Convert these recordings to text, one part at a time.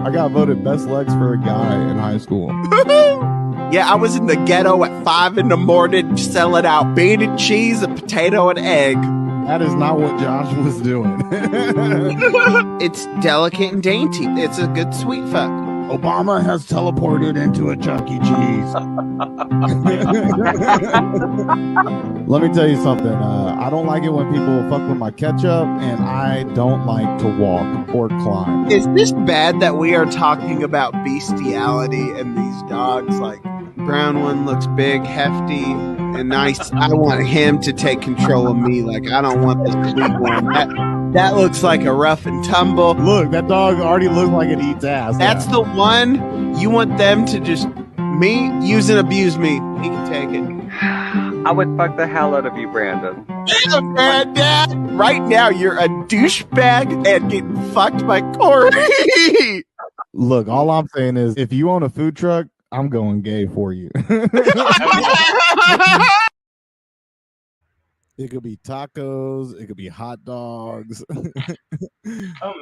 I got voted best legs for a guy in high school. Yeah, I was in the ghetto at 5 a.m. selling out bean and cheese, a potato and egg. That is not what Josh was doing. It's delicate and dainty. It's a good sweet fuck. Obama has teleported into a Chuck E. Cheese. Let me tell you something. I don't like it when people fuck with my ketchup, and I don't like to walk or climb. Is this bad that we are talking about bestiality and these dogs? Like, brown one looks big, hefty, and nice. I want him to take control of me. Like, I don't want this sweet one. That looks like a rough and tumble. Look, that dog already looks like it eats ass. That's the one you want them to just use and abuse me. He can take it. I would fuck the hell out of you, Brandon. Yeah, man, right now you're a douchebag and getting fucked by Corey. Look, all I'm saying is if you own a food truck, I'm going gay for you. It could be tacos. It could be hot dogs. Oh,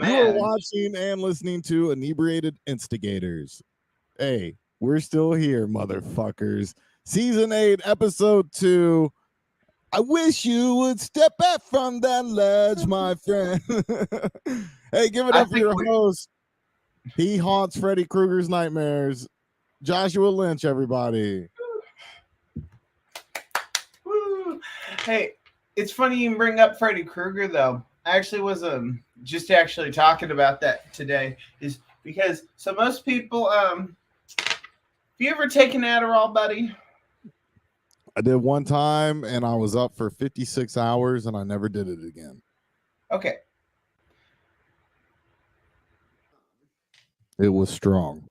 man. You are watching and listening to Inebriated Instigators. Hey, we're still here, motherfuckers. Season 8, Episode 2. I wish you would step back from that ledge, my friend. Hey, give it up for your host. He haunts Freddy Krueger's nightmares. Joshua Lynch, everybody. Woo. Hey, it's funny you bring up Freddy Krueger, though. I actually was just talking about that today, is because so most people have you ever taken Adderall, buddy? I did one time, and I was up for 56 hours, and I never did it again. Okay. It was strong.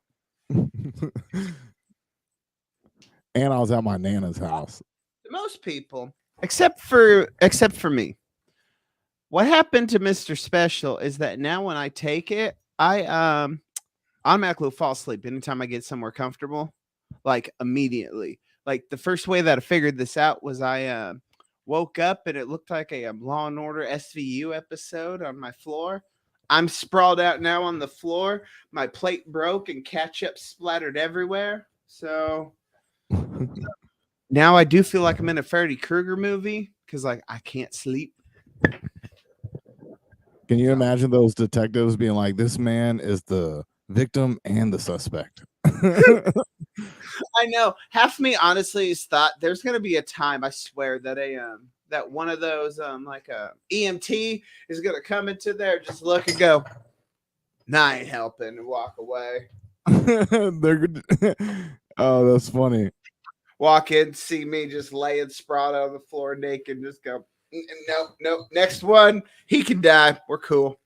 And I was at my Nana's house. Most people, except for me. What happened to Mr. Special is that now when I take it, I automatically fall asleep anytime I get somewhere comfortable, like immediately. Like the first way that I figured this out was I woke up and it looked like a Law and Order SVU episode on my floor. I'm sprawled out now on the floor. My plate broke and ketchup splattered everywhere. So now I do feel like I'm in a Freddy Krueger movie because like I can't sleep. Can you imagine those detectives being like, this man is the victim and the suspect? I know. Half of me honestly is thought there's gonna be a time, I swear, that that one of those like a EMT is gonna come into there, just look and go, nah, I ain't helping, and walk away. Oh, that's funny. Walk in, see me just laying sprawled out on the floor naked, and just go, no, next one, he can die. We're cool.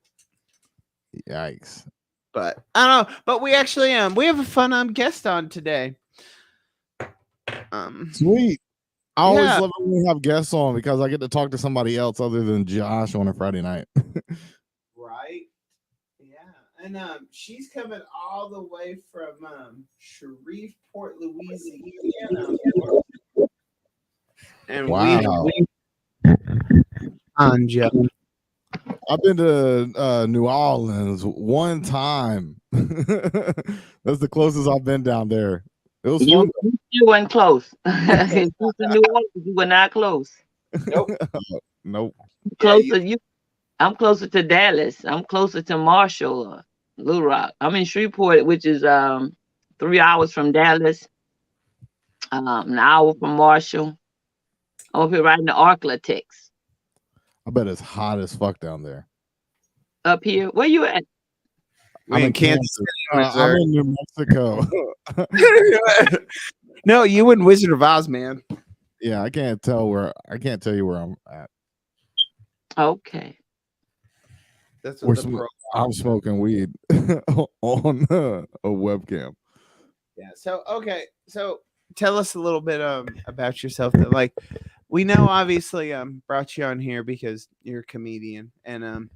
Yikes. But I don't know. But we actually we have a fun guest on today. Sweet. I always love it when we have guests on because I get to talk to somebody else other than Josh on a Friday night. Right? Yeah. And she's coming all the way from Shreveport, Louisiana. And wow. Tonja. I've been to New Orleans one time. That's the closest I've been down there. It was fun. You weren't close. You were not close. Nope. Nope. Closer, I'm closer to Dallas. I'm closer to Marshall, Little Rock. I'm in Shreveport, which is 3 hours from Dallas, an hour from Marshall. I'm up here right in the Arklatex. I bet it's hot as fuck down there. Up here, where you at? I'm in Kansas City. I'm in New Mexico. No, you in Wizard of Oz, man. Yeah, I can't tell you where I'm at. Okay. That's what I'm smoking weed on a webcam. Yeah. So okay. So tell us a little bit about yourself. That like we know obviously brought you on here because you're a comedian, and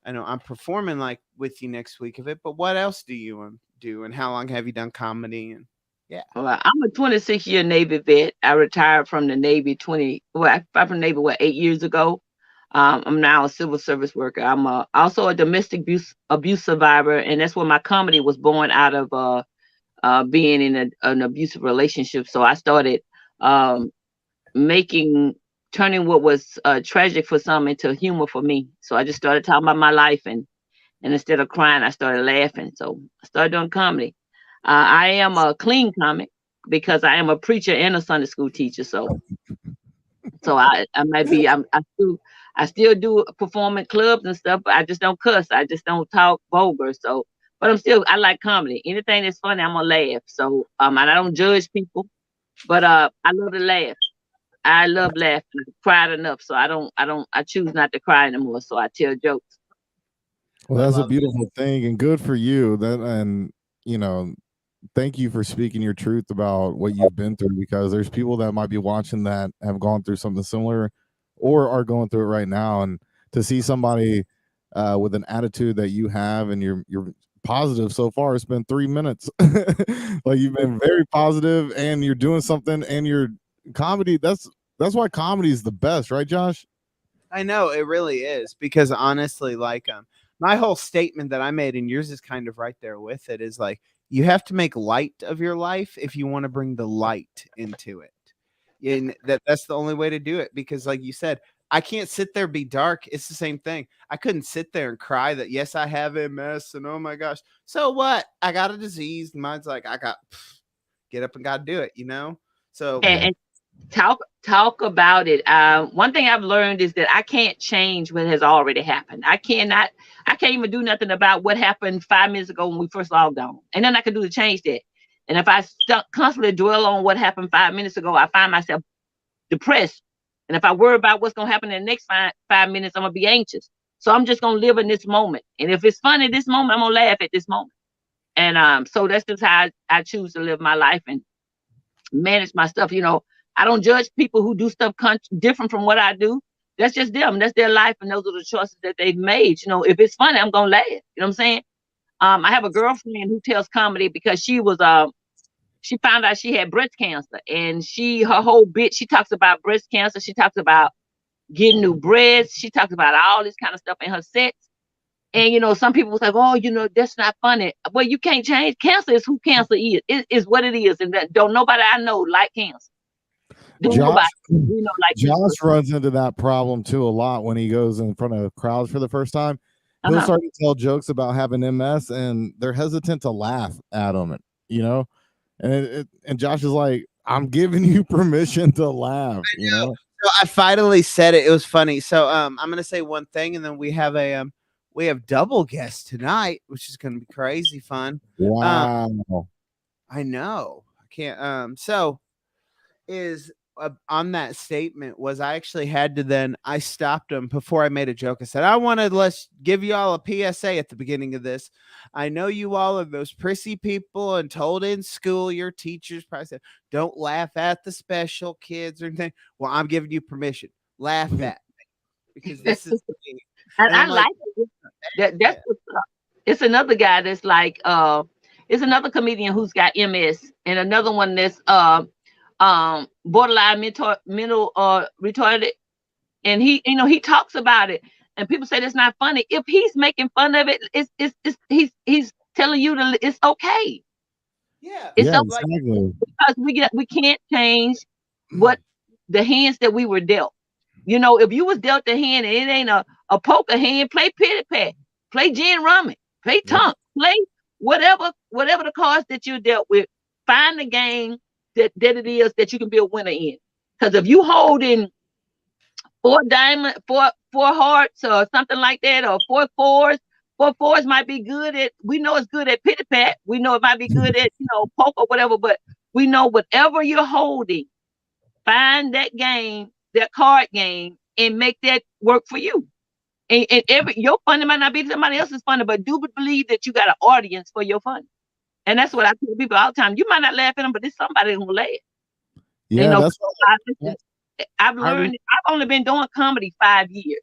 I know I'm performing like with you next week of it. But what else do you do, and how long have you done comedy? And yeah, well, I'm a 26-year Navy vet. I retired from the Navy I'm from the Navy 8 years ago. I'm now a civil service worker. I'm also a domestic abuse survivor, and that's where my comedy was born out of being in an abusive relationship. So I started um, turning what was tragic for some into humor for me. So I just started talking about my life, and instead of crying, I started laughing. So I started doing comedy. I am a clean comic because I am a preacher and a Sunday school teacher. So I might be I still do perform in clubs and stuff, but I just don't cuss. I just don't talk vulgar. So, but I like comedy. Anything that's funny, I'm gonna laugh. So and I don't judge people, but I love to laugh. I love laughing. I've cried enough, so I choose not to cry anymore. So I tell jokes. Well, that's a beautiful thing, and good for you. And you know, thank you for speaking your truth about what you've been through, because there's people that might be watching that have gone through something similar or are going through it right now. And to see somebody with an attitude that you have, and you're positive so far, it's been 3 minutes. Like, you've been very positive, and you're doing something, and your comedy, that's why comedy is the best, right, Josh? I know it really is, because honestly, like my whole statement that I made, and yours is kind of right there with it, is like, you have to make light of your life if you want to bring the light into it. And that's the only way to do it, because like you said, I can't sit there be dark. It's the same thing. I couldn't sit there and cry that yes, I have MS, and oh my gosh, so what? I got a disease. Mine's like, get up and gotta do it, you know? So And talk about it. One thing I've learned is that I can't change what has already happened. I can't even do nothing about what happened 5 minutes ago when we first logged on, and then I can do to change that. And if I constantly dwell on what happened 5 minutes ago, I find myself depressed. And if I worry about what's gonna happen in the next 5 minutes, I'm gonna be anxious. So I'm just gonna live in this moment. And if it's fun at this moment, I'm gonna laugh at this moment. And so that's just how I choose to live my life and manage my stuff. I don't judge people who do stuff different from what I do. That's just them. That's their life, and those are the choices that they've made. If it's funny, I'm gonna laugh. You know what I'm saying? I have a girlfriend who tells comedy because she found out she had breast cancer, and her whole bit, she talks about breast cancer. She talks about getting new breasts. She talks about all this kind of stuff in her sets. And some people was like, oh, that's not funny. Well, you can't change. Cancer is who cancer is. It is what it is, and don't nobody I know like cancer. Josh runs into that problem too a lot when he goes in front of crowds for the first time. He'll start to tell jokes about having MS, and they're hesitant to laugh at him. And Josh is like, I'm giving you permission to laugh. So I finally said it. It was funny. So I'm gonna say one thing, and then we have double guests tonight, which is gonna be crazy fun. Wow. I know. I can't. So is on that statement was I actually had to I stopped him before I made a joke. I said, let's give you all a PSA at the beginning of this. I know you all are those prissy people and told in school, your teachers probably said, don't laugh at the special kids or anything. Well, I'm giving you permission. Laugh at me, because this is me. And I like it. That's it's another guy that's like, it's another comedian who's got MS, and another one that's borderline mental retarded, and he talks about it, and people say that's not funny. If he's making fun of it, he's telling you it's okay. Yeah, it's okay. Exactly. Because we can't change what the hands that we were dealt. If you was dealt a hand and it ain't a poker hand, play pity pat, play gin rummy, play tongue, play whatever the cards that you're dealt with. Find the game that it is that you can be a winner in. Because if you hold in 4 hearts or something like that, or 4 fours might be good at, we know it's good at pity pat. We know it might be good at, poker or whatever, but we know whatever you're holding, find that game, that card game, and make that work for you. And your fun might not be somebody else's fun, but do believe that you got an audience for your fun. And that's what I tell people all the time. You might not laugh at them, but there's somebody who will laugh. Yeah, I've learned. I've only been doing comedy 5 years,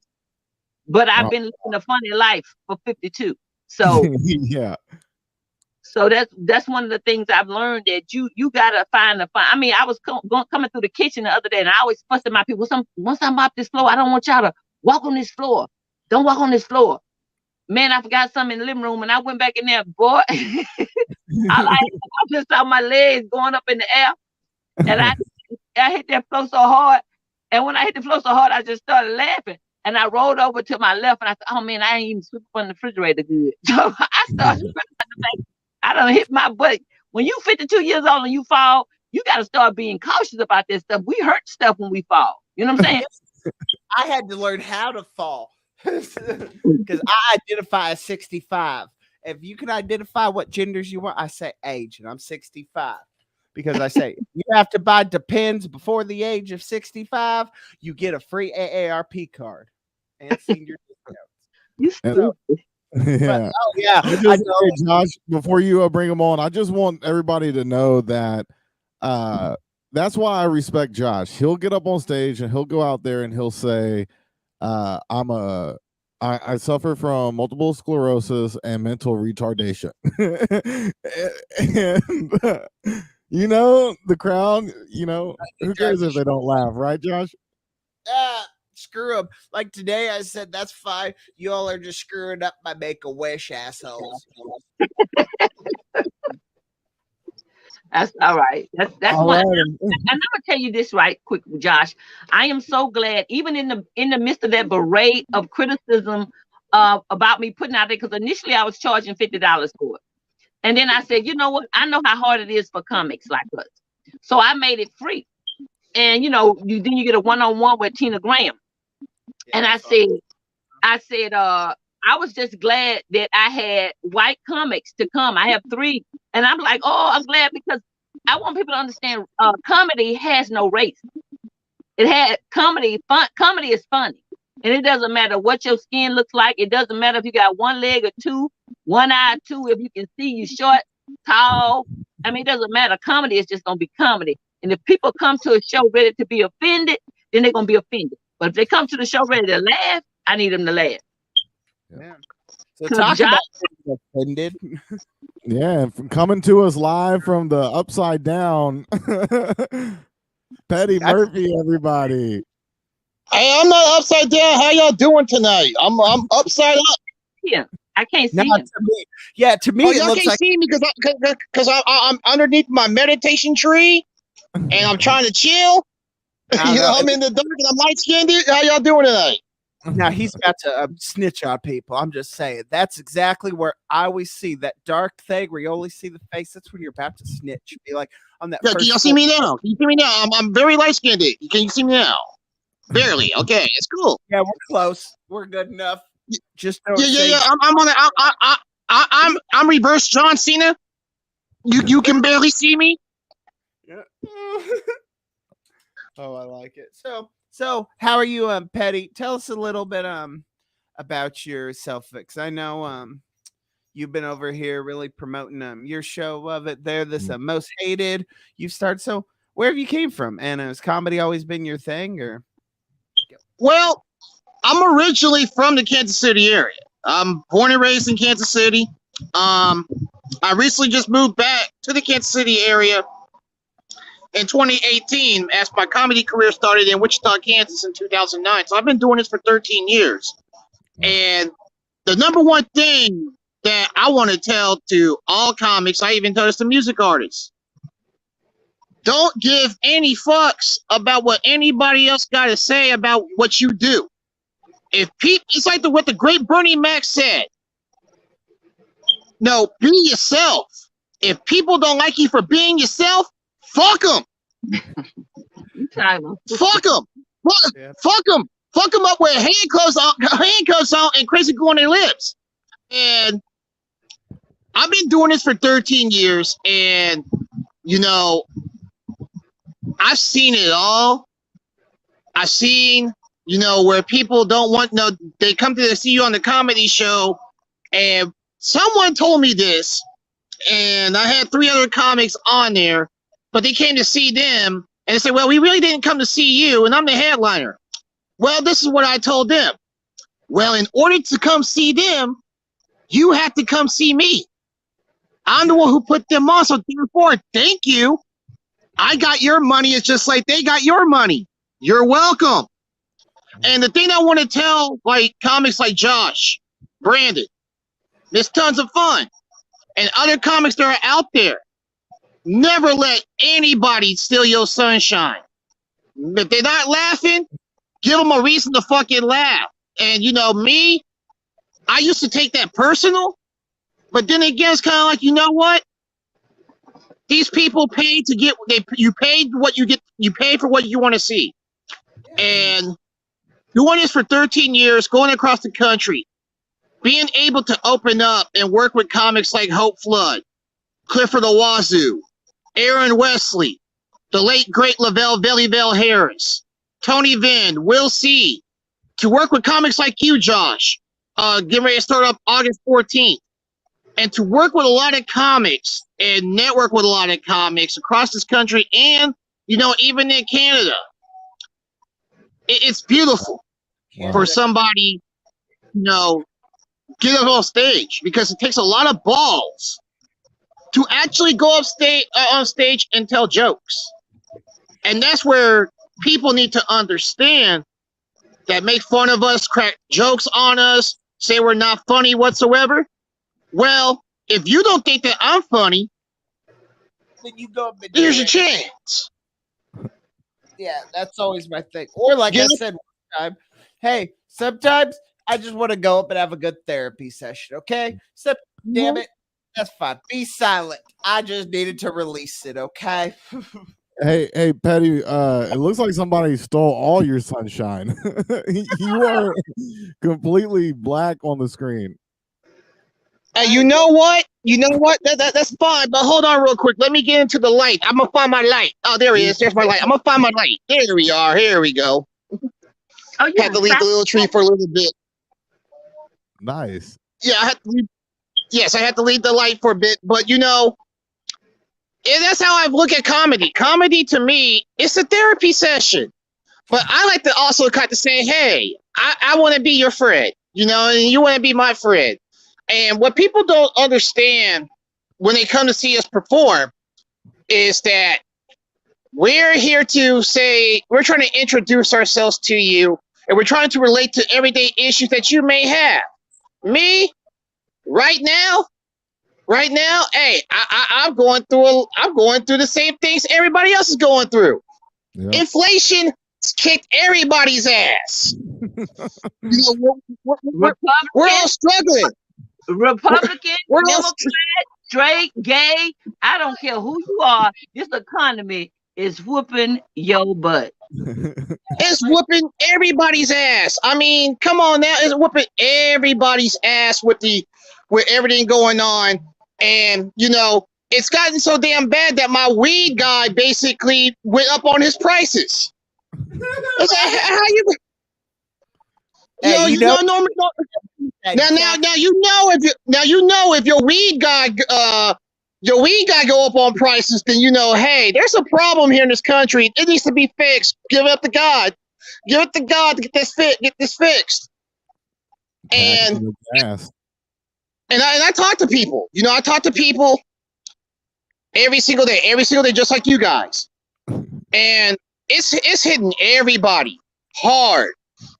but I've been living a funny life for 52. So yeah. So that's one of the things I've learned, that you gotta find the fun. I mean, I was coming through the kitchen the other day, and I always fuss at my people. Once I mop this floor, I don't want y'all to walk on this floor. Don't walk on this floor. Man, I forgot something in the living room, and I went back in there, boy. I just saw my legs going up in the air, and I hit that floor so hard. And when I hit the floor so hard, I just started laughing. And I rolled over to my left, and I said, "Oh man, I ain't even sweep on the refrigerator good." So I started. I done hit my butt. When you 52 years old and you fall, you got to start being cautious about this stuff. We hurt stuff when we fall. You know what I'm saying? I had to learn how to fall because I identify as 65. If you can identify what genders you want, I say age, and I'm 65. Because I say you have to buy Depends before the age of 65, you get a free AARP card and senior discounts. You stupid. Yeah. Oh yeah, Hey, Josh, before you bring them on, I just want everybody to know that that's why I respect Josh. He'll get up on stage and he'll go out there and he'll say, I suffer from multiple sclerosis and mental retardation. And you know, the crowd, you know, who cares if they don't laugh, right, Josh? Screw them. Like today, I said, that's fine. You all are just screwing up my Make-A-Wish assholes. That's all right. That's All what. right. And I'm gonna tell you this right quick, Josh. I am so glad, even in the midst of that parade of criticism about me putting out there, because initially I was charging $50 for it. And then I said, you know what? I know how hard it is for comics like us. So I made it free. And, you know, then you get a one-on-one with Tina Graham. Yeah, and I said, I was just glad that I had white comics to come. I have 3. And I'm like, oh, I'm glad, because I want people to understand comedy has no race. It had comedy is funny. And it doesn't matter what your skin looks like. It doesn't matter if you got one leg or 2, one eye or 2. If you can see, you short, tall. I mean, it doesn't matter. Comedy is just going to be comedy. And if people come to a show ready to be offended, then they're going to be offended. But if they come to the show ready to laugh, I need them to laugh. Yeah. So talk about offended. Yeah, coming to us live from the Upside Down, Petty Murphy, everybody. Hey, I'm not upside down. How y'all doing tonight? I'm upside up. Yeah, I can't see him. To me. Yeah, to me, Oh, it y'all looks can't like see me because I'm underneath my meditation tree and I'm trying to chill. You know, I'm in the dark and I'm light skinned. How y'all doing tonight? Now he's got to snitch on people. I'm just saying that's exactly where I always see that dark thing where you only see the face. That's when you're about to snitch. Be like on that. Yeah, can y'all see me now? Can you see me now? I'm very light skinned. Can you see me now? Barely. Okay, it's cool. Yeah, we're close. We're good enough. Just don't yeah. I'm on the. I'm reverse John Cena. You can barely see me. Yeah. Oh, I like it. So how are you, Petty? Tell us a little bit about yourself, because I know you've been over here really promoting your show of it there, this Most Hated. You started. So where have you came from? And has comedy always been your thing, or? Well, I'm originally from the Kansas City area. I'm born and raised in Kansas City. I recently just moved back to the Kansas City area in 2018 as my comedy career started in Wichita, Kansas in 2009. So I've been doing this for 13 years. And the number one thing that I want to tell to all comics, I even tell this to music artists, don't give any fucks about what anybody else got to say about what you do. It's like what the great Bernie Mac said. No, be yourself. If people don't like you for being yourself, fuck them. Fuck them. Fuck them. Fuck them up with handcuffs on and crazy glue on their lips. And I've been doing this for 13 years, and you know, I've seen it all. I've seen, you know, where people don't want they come to see you on the comedy show, and someone told me this, and I had 3 other comics on there, but they came to see them, and they said, well, we really didn't come to see you, and I'm the headliner. Well, this is what I told them. Well, in order to come see them, you have to come see me. I'm the one who put them on, so therefore, thank you. I got your money. It's just like they got your money. You're welcome. And the thing I want to tell, like comics like Josh, Brandon, there's tons of fun, and other comics that are out there. Never let anybody steal your sunshine. If they're not laughing, give them a reason to fucking laugh. And you know me, I used to take that personal, but then again, it's kind of like, you know what? These people paid to get you paid what you get. You pay for what you want to see, and doing this for 13 years, going across the country, being able to open up and work with comics like Hope Flood, Clifford Owazu, Aaron Wesley, the late great Lavelle Valleyville Harris, Tony Vinn, Will C. To work with comics like you, Josh, getting ready to start up August 14th, and to work with a lot of comics and network with a lot of comics across this country and, you know, even in Canada. It's beautiful for somebody, you know, get up on stage, because it takes a lot of balls to actually go up on stage and tell jokes. And that's where people need to understand that make fun of us, crack jokes on us, say we're not funny whatsoever. Well, if you don't think that I'm funny, Then you go up and here's do your it. chance. Yeah, that's always my thing. Or like I said one time, hey, sometimes I just want to go up and have a good therapy session, okay? So, damn it, that's fine. Be silent. I just needed to release it, okay? Hey, Petty. It looks like somebody stole all your sunshine. You are completely black on the screen. Hey, you know what? That's fine. But hold on real quick. Let me get into the light. I'm going to find my light. Oh, there he is. There's my light. I'm going to find my light. There we are. Here we go. Oh, yeah. Had to leave the little tree for a little bit. Nice. Yeah, I had to leave the light for a bit. But, you know, and that's how I look at comedy. Comedy, to me, it's a therapy session. But I like to also kind of say, hey, I want to be your friend, you know, and you want to be my friend. And what people don't understand when they come to see us perform is that we're here to say, we're trying to introduce ourselves to you, and we're trying to relate to everyday issues that you may have. Me, right now, hey, I'm going through the same things everybody else is going through. Yep. Inflation kicked everybody's ass. You know, we're all struggling. Republican, We're all Democrat, straight, gay, I don't care who you are. This economy is whooping your butt. It's whooping everybody's ass. I mean, come on now, it's whooping everybody's ass with everything going on. And you know, it's gotten so damn bad that my weed guy basically went up on his prices. It's like, how you? Hey, You know, now you know if your weed guy go up on prices, then you know, hey, there's a problem here in this country. It needs to be fixed. Give it up to God. Give it to God to get this fixed. And I talk to people. You know, I talk to people every single day, just like you guys. And it's hitting everybody hard.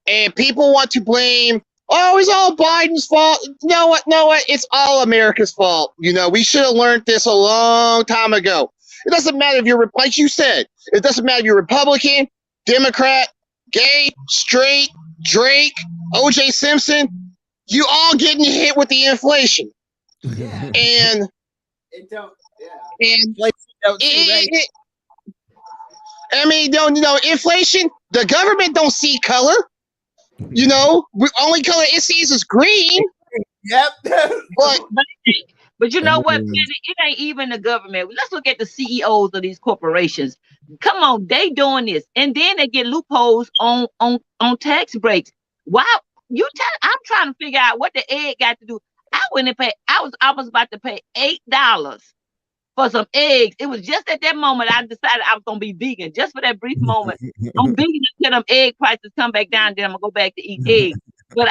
And people want to blame, oh, it's all Biden's fault. No, what? It's all America's fault. You know, we should have learned this a long time ago. It doesn't matter if you're, like you said, it doesn't matter if you're Republican, Democrat, gay, straight, Drake, O.J. Simpson. You all getting hit with the inflation. Yeah. And It don't, yeah. And I mean, you know, inflation, the government don't see color. You know, only color it sees is green. Yep. But you know what, Penny? It ain't even the government. Let's look at the CEOs of these corporations. Come on, they doing this, and then they get loopholes on tax breaks. Why? I'm trying to figure out what the egg got to do. I went and paid. I was about to pay $8 for some eggs. It was just at that moment I decided I was gonna be vegan. Just for that brief moment, I'm vegan until them egg prices come back down. Then I'm gonna go back to eat eggs. But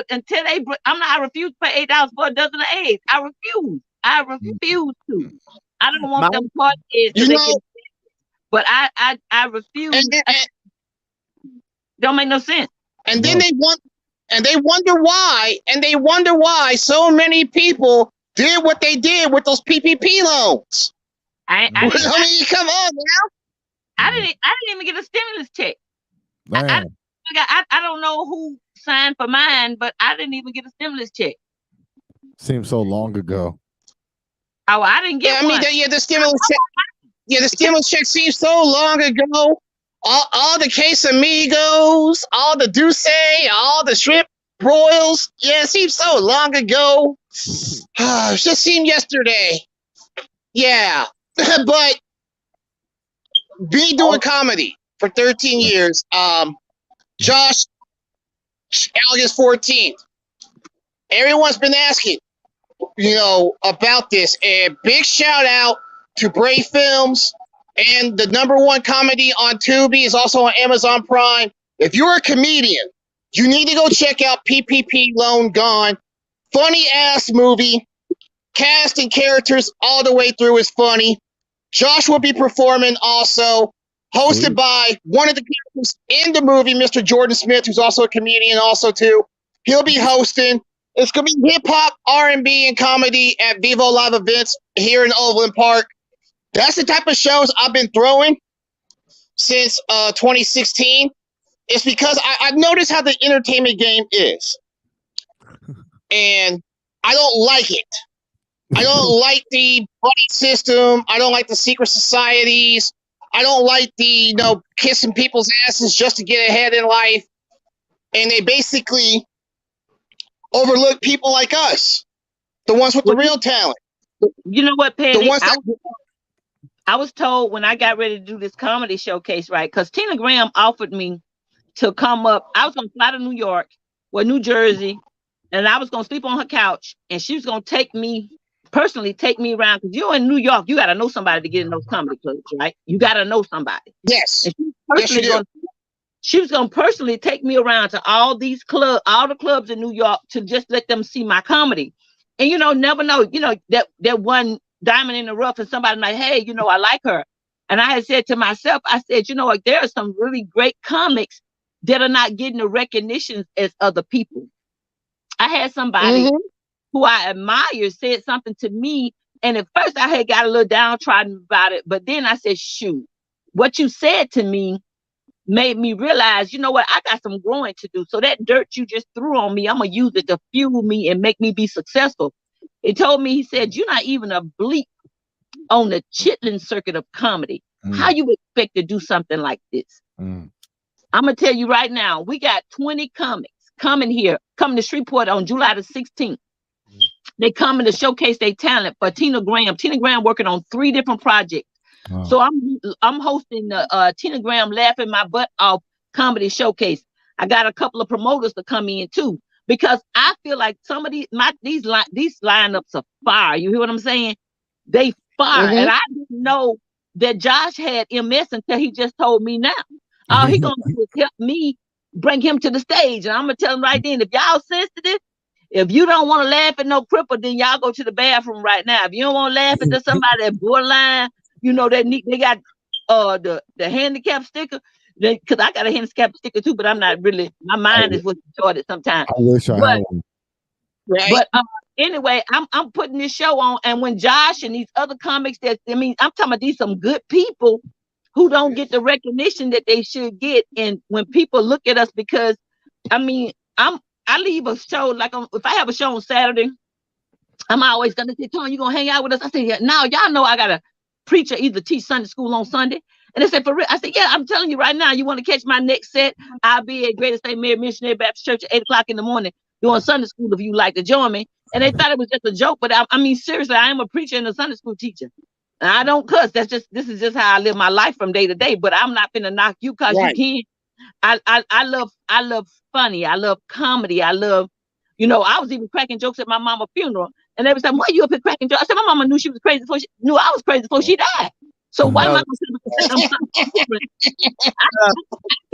until I refuse to pay $8 for a dozen of eggs. I refuse to. I don't want them part eggs. You know, but I refuse. Don't make no sense. And then they wonder why so many people did what they did with those PPP loans. I I mean, come on now. I didn't even get a stimulus check. Man. I don't know who signed for mine, but I didn't even get a stimulus check. Seems so long ago. Oh, I didn't get one. The stimulus check. Yeah, the stimulus check seems so long ago. All the Casamigos, all the Douce, all the shrimp broils. Yeah, it seems so long ago. It just seemed yesterday. Yeah, but me doing comedy for 13 years. Josh, August 14th. Everyone's been asking, about this. And big shout out to Brave Films. And the #1 comedy on Tubi is also on Amazon Prime. If you're a comedian, you need to go check out PPP Loan Gone. Funny ass movie. Cast and characters all the way through is funny. Josh will be performing also. Hosted by one of the characters in the movie, Mr. Jordan Smith, who's also a comedian also too. He'll be hosting. It's going to be hip-hop, R&B, and comedy at Vivo Live Events here in Overland Park. That's the type of shows I've been throwing since 2016. It's because I've noticed how the entertainment game is. And I don't like it. I don't like the buddy system. I don't like the secret societies. I don't like the, kissing people's asses just to get ahead in life. And they basically overlook people like us, the ones with the real talent. You know what, Patty? The ones that I was told when I got ready to do this comedy showcase, right? Because Tina Graham offered me to come up. I was going to fly to New Jersey, and I was going to sleep on her couch, and she was going to personally take me around. Because you're in New York, you got to know somebody to get in those comedy clubs, right? You got to know somebody. Yes. And she was going to personally take me around to all the clubs in New York to just let them see my comedy. And, never know, that one diamond in the rough and somebody like, hey, I like her. And I had said to myself, I said, there are some really great comics that are not getting the recognition as other people. I had somebody who I admire said something to me. And at first I had got a little downtrodden about it. But then I said, shoot, what you said to me made me realize, I got some growing to do. So that dirt you just threw on me, I'm going to use it to fuel me and make me be successful. He told me, he said, you're not even a bleep on the chitlin circuit of comedy. How you expect to do something like this? I'm going to tell you right now, we got 20 comics coming to Shreveport on July the 16th. They coming to showcase their talent for Tina Graham. Tina Graham working on 3 different projects. Wow. So I'm hosting the Tina Graham Laughing My Butt Off comedy showcase. I got a couple of promoters to come in too, because I feel like some of these lineups are fire. You hear what I'm saying? They fire. And I didn't know that Josh had MS until he just told me now. All he gonna do is help me bring him to the stage. And I'm gonna tell him right then, if y'all sensitive, if you don't want to laugh at no cripple, then y'all go to the bathroom right now. If you don't want to laugh at somebody that borderline, they got the handicap sticker. Because I got a handicap sticker too, but I'm not really. My mind is what's retarded sometimes. I wish I had one. Right? But anyway, I'm putting this show on, and when Josh and these other comics I'm talking about these some good people who don't get the recognition that they should get, and when people look at us, because I leave a show if I have a show on Saturday, I'm always gonna say, Tony, you gonna hang out with us? I say, yeah. Now y'all know I gotta preach or either teach Sunday school on Sunday. And they said, for real? I said, yeah, I'm telling you right now, you want to catch my next set? I'll be at Greater St. Mary Missionary Baptist Church at 8 o'clock in the morning doing Sunday school if you like to join me. And they thought it was just a joke, but seriously, I am a preacher and a Sunday school teacher. And I don't cuss. This is just how I live my life from day to day, but I'm not gonna knock you because you can. I love funny. I love comedy. I love, I was even cracking jokes at my mama's funeral. And they was like, why you up here cracking jokes? I said, my mama knew she was crazy knew I was crazy before she died. So why am I going to say I'm something different? I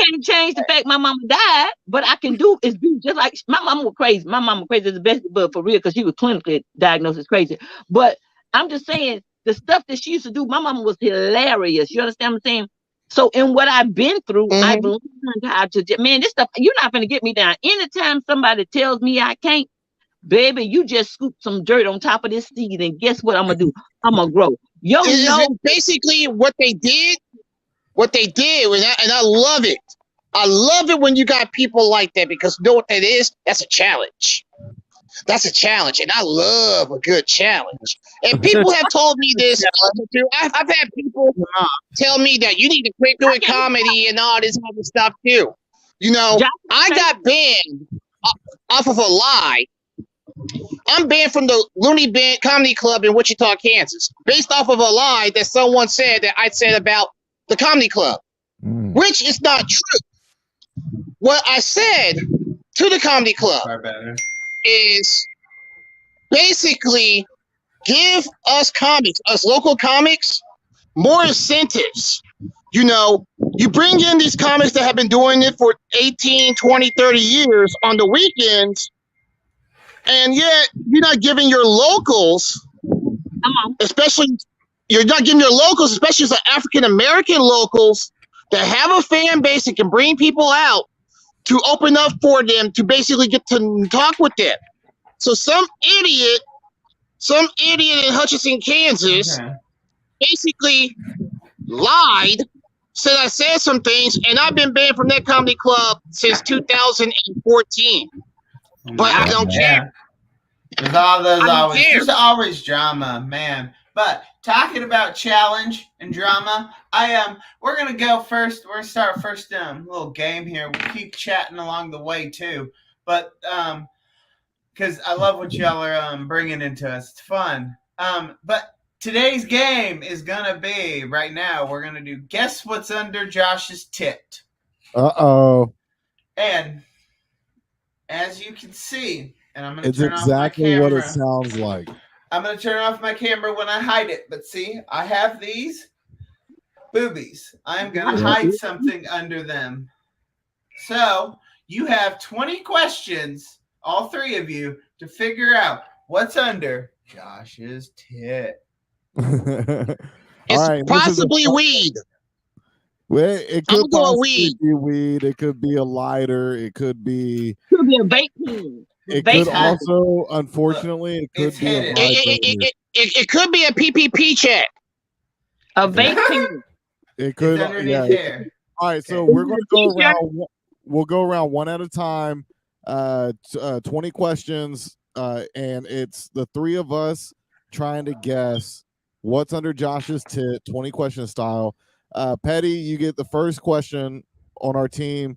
can't change the fact my mama died, but I can do is be just like my mama was crazy. My mama was crazy as the best, but for real, because she was clinically diagnosed as crazy. But I'm just saying the stuff that she used to do, my mama was hilarious. You understand what I'm saying? So in what I've been through, I've Mhm. learned how to. Man, this stuff you're not gonna get me down. Anytime somebody tells me I can't, baby, you just scoop some dirt on top of this seed, and guess what I'm gonna do? I'm gonna grow. Yo, Is no, it basically what they did? What they did, and I love it. I love it when you got people like that because you know what that is? That's a challenge. That's a challenge, and I love a good challenge. And people have told me this too. I've had people tell me that you need to quit doing comedy and all this other stuff too. You know, I got banned off of a lie. I'm banned from the Looney Bin Comedy Club in Wichita, Kansas, based off of a lie that someone said that I said about the comedy club, which is not true. What I said to the comedy club is basically give us comics, us local comics, more incentives. You know, you bring in these comics that have been doing it for 18, 20, 30 years on the weekends, and yet you're not giving your locals, especially the African-American locals that have a fan base and can bring people out to open up for them to basically get to talk with them. So some idiot in Hutchinson, Kansas, basically lied, said I said some things, and I've been banned from that comedy club since 2014. But I don't care. There's all those there's always drama, man. But talking about challenge and drama, we're gonna go first. We're gonna start first little game here. We'll keep chatting along the way too. But because I love what y'all are bringing into us. It's fun. But today's game is gonna be right now. We're gonna do guess what's under Josh's tit. And as you can see, and I'm gonna turn off my camera. What it sounds like. I'm gonna turn off my camera when I hide it. But see, I have these boobies. I'm gonna hide something under them. So you have 20 questions, all three of you, to figure out what's under Josh's tit. It's possibly weed. Well, it could possibly be weed. It could be a lighter. It could be a vape pen. It could also, unfortunately, it could be it could be a PPP check. A vape pen. It could. Yeah. All right, so we're going to go around. We'll go around one at a time. 20 questions, and it's the three of us trying to guess what's under Josh's tit, 20 question style. Petty, you get the first question on our team.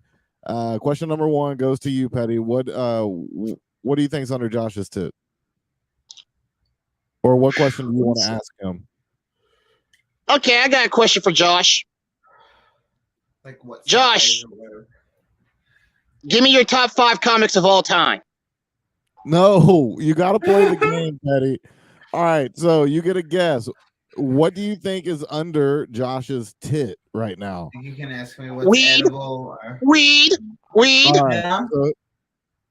Question number one goes to you, Petty. What do you think's under Josh's tit? Or what question do you want to ask him? Okay, I got a question for Josh. Like what? Josh, give me your top 5 comics of all time. No, you got to play the game, Petty. All right, so you get a guess. What do you think is under Josh's tit right now? You can ask me what's edible. Weed. All right,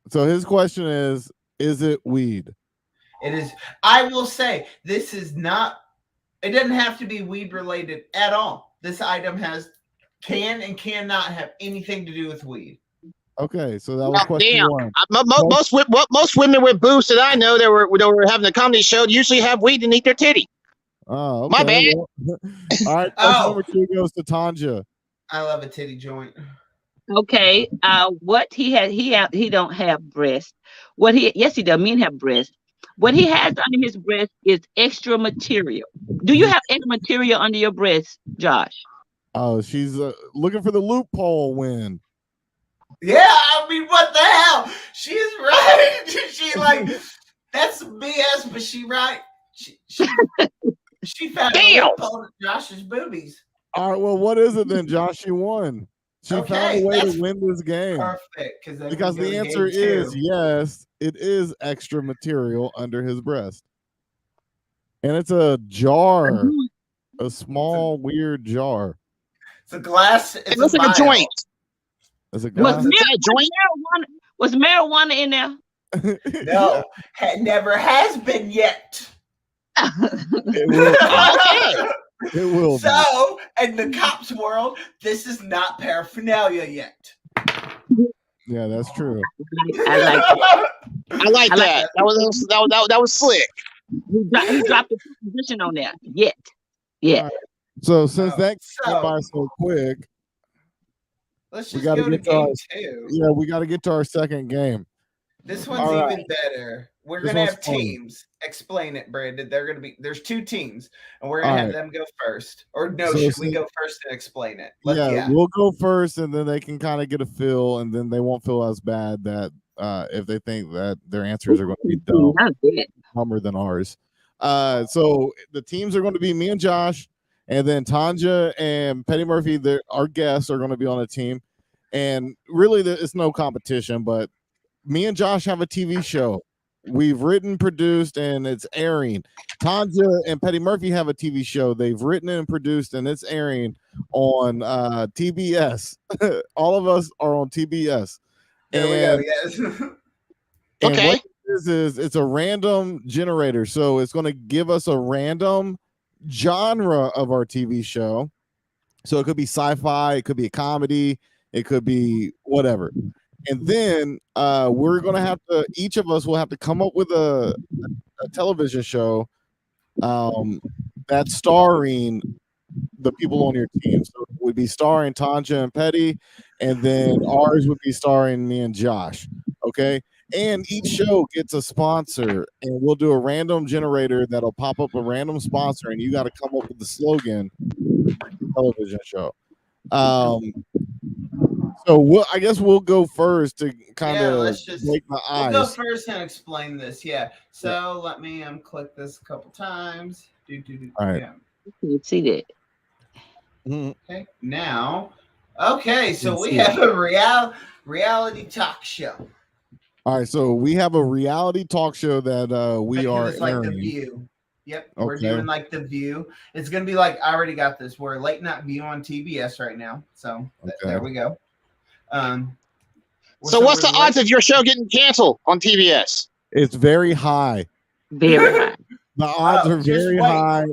so his question is it weed? It is. I will say this is not. It doesn't have to be weed related at all. This item can and cannot have anything to do with weed. Okay, so that was question one. Most women with boobs that I know that were having a comedy show usually have weed and eat their titty. Oh, okay. My bad. All right, number 2 goes to Tonja. I love a titty joint. Okay, what he don't have breast. Yes, he does. Men have breast. What he has under his breast is extra material. Do you have extra material under your breast, Josh? Oh, she's looking for the loophole win. Yeah, I mean, what the hell? She's right. She like that's BS, but she right. She found a loophole to Josh's boobies. All right, well, what is it then, Josh? She won. She found a way to win this game. Perfect, because the answer is yes, it is extra material under his breast, and it's a jar, a small weird jar. It's a glass. It looks like a joint. It's a glass. Was marijuana in there? No, never has been yet. Okay. It will be. So, in the cops world, this is not paraphernalia yet. Yeah, that's true. I like that. I like that. That was slick. He dropped the position on there. Yet. Yeah. Right. So since that So- went by so quick, Let's we just gotta go to get to our game 2. yeah, we got to get to our second game. This one's All right. even better. We're This gonna one's have fun. teams. Explain it, Brandon. There's 2 teams, and we're gonna All have right. them go first. Or no, So should we since- go first and explain it? Yeah, we'll go first, and then they can kind of get a feel, and then they won't feel as bad that if they think that their answers are going to be dumb, Not bad. dumber than ours. So the teams are going to be me and Josh, and then Tonja and Petty Murphy. Our guests are going to be on a team, and really, it's no competition. But me and Josh have a TV show. We've written, produced, and it's airing. Tonja and Petty Murphy have a TV show. They've written and produced, and it's airing on TBS. All of us are on TBS. There we go. Yes. And Okay. what it is it's a random generator. So it's going to give us a random genre of our TV show. So it could be sci-fi, it could be a comedy, it could be whatever. And then we're going to have to, each of us will have to come up with a television show that's starring the people on your team. So it would be starring Tonja and Petty, and then ours would be starring me and Josh. Okay. And each show gets a sponsor, and we'll do a random generator that'll pop up a random sponsor, and you got to come up with the slogan for the television show. So I guess we'll go first to kind of let's just break the We'll ice. go first and explain this. Yeah. So let me click this a couple times. All right. Yeah. You see that? Mhm. Okay. Now, okay. So Let's we see. have a reality talk show. All right, so we have a reality talk show that we Think of are it as like The airing. View. Yep, we're Okay. doing like The View. It's gonna be like I already got this. We're late night View on TBS right now. So there we go. So what's the we're odds of your show getting canceled on TBS? It's very high. Very high. The odds are just very wait. high.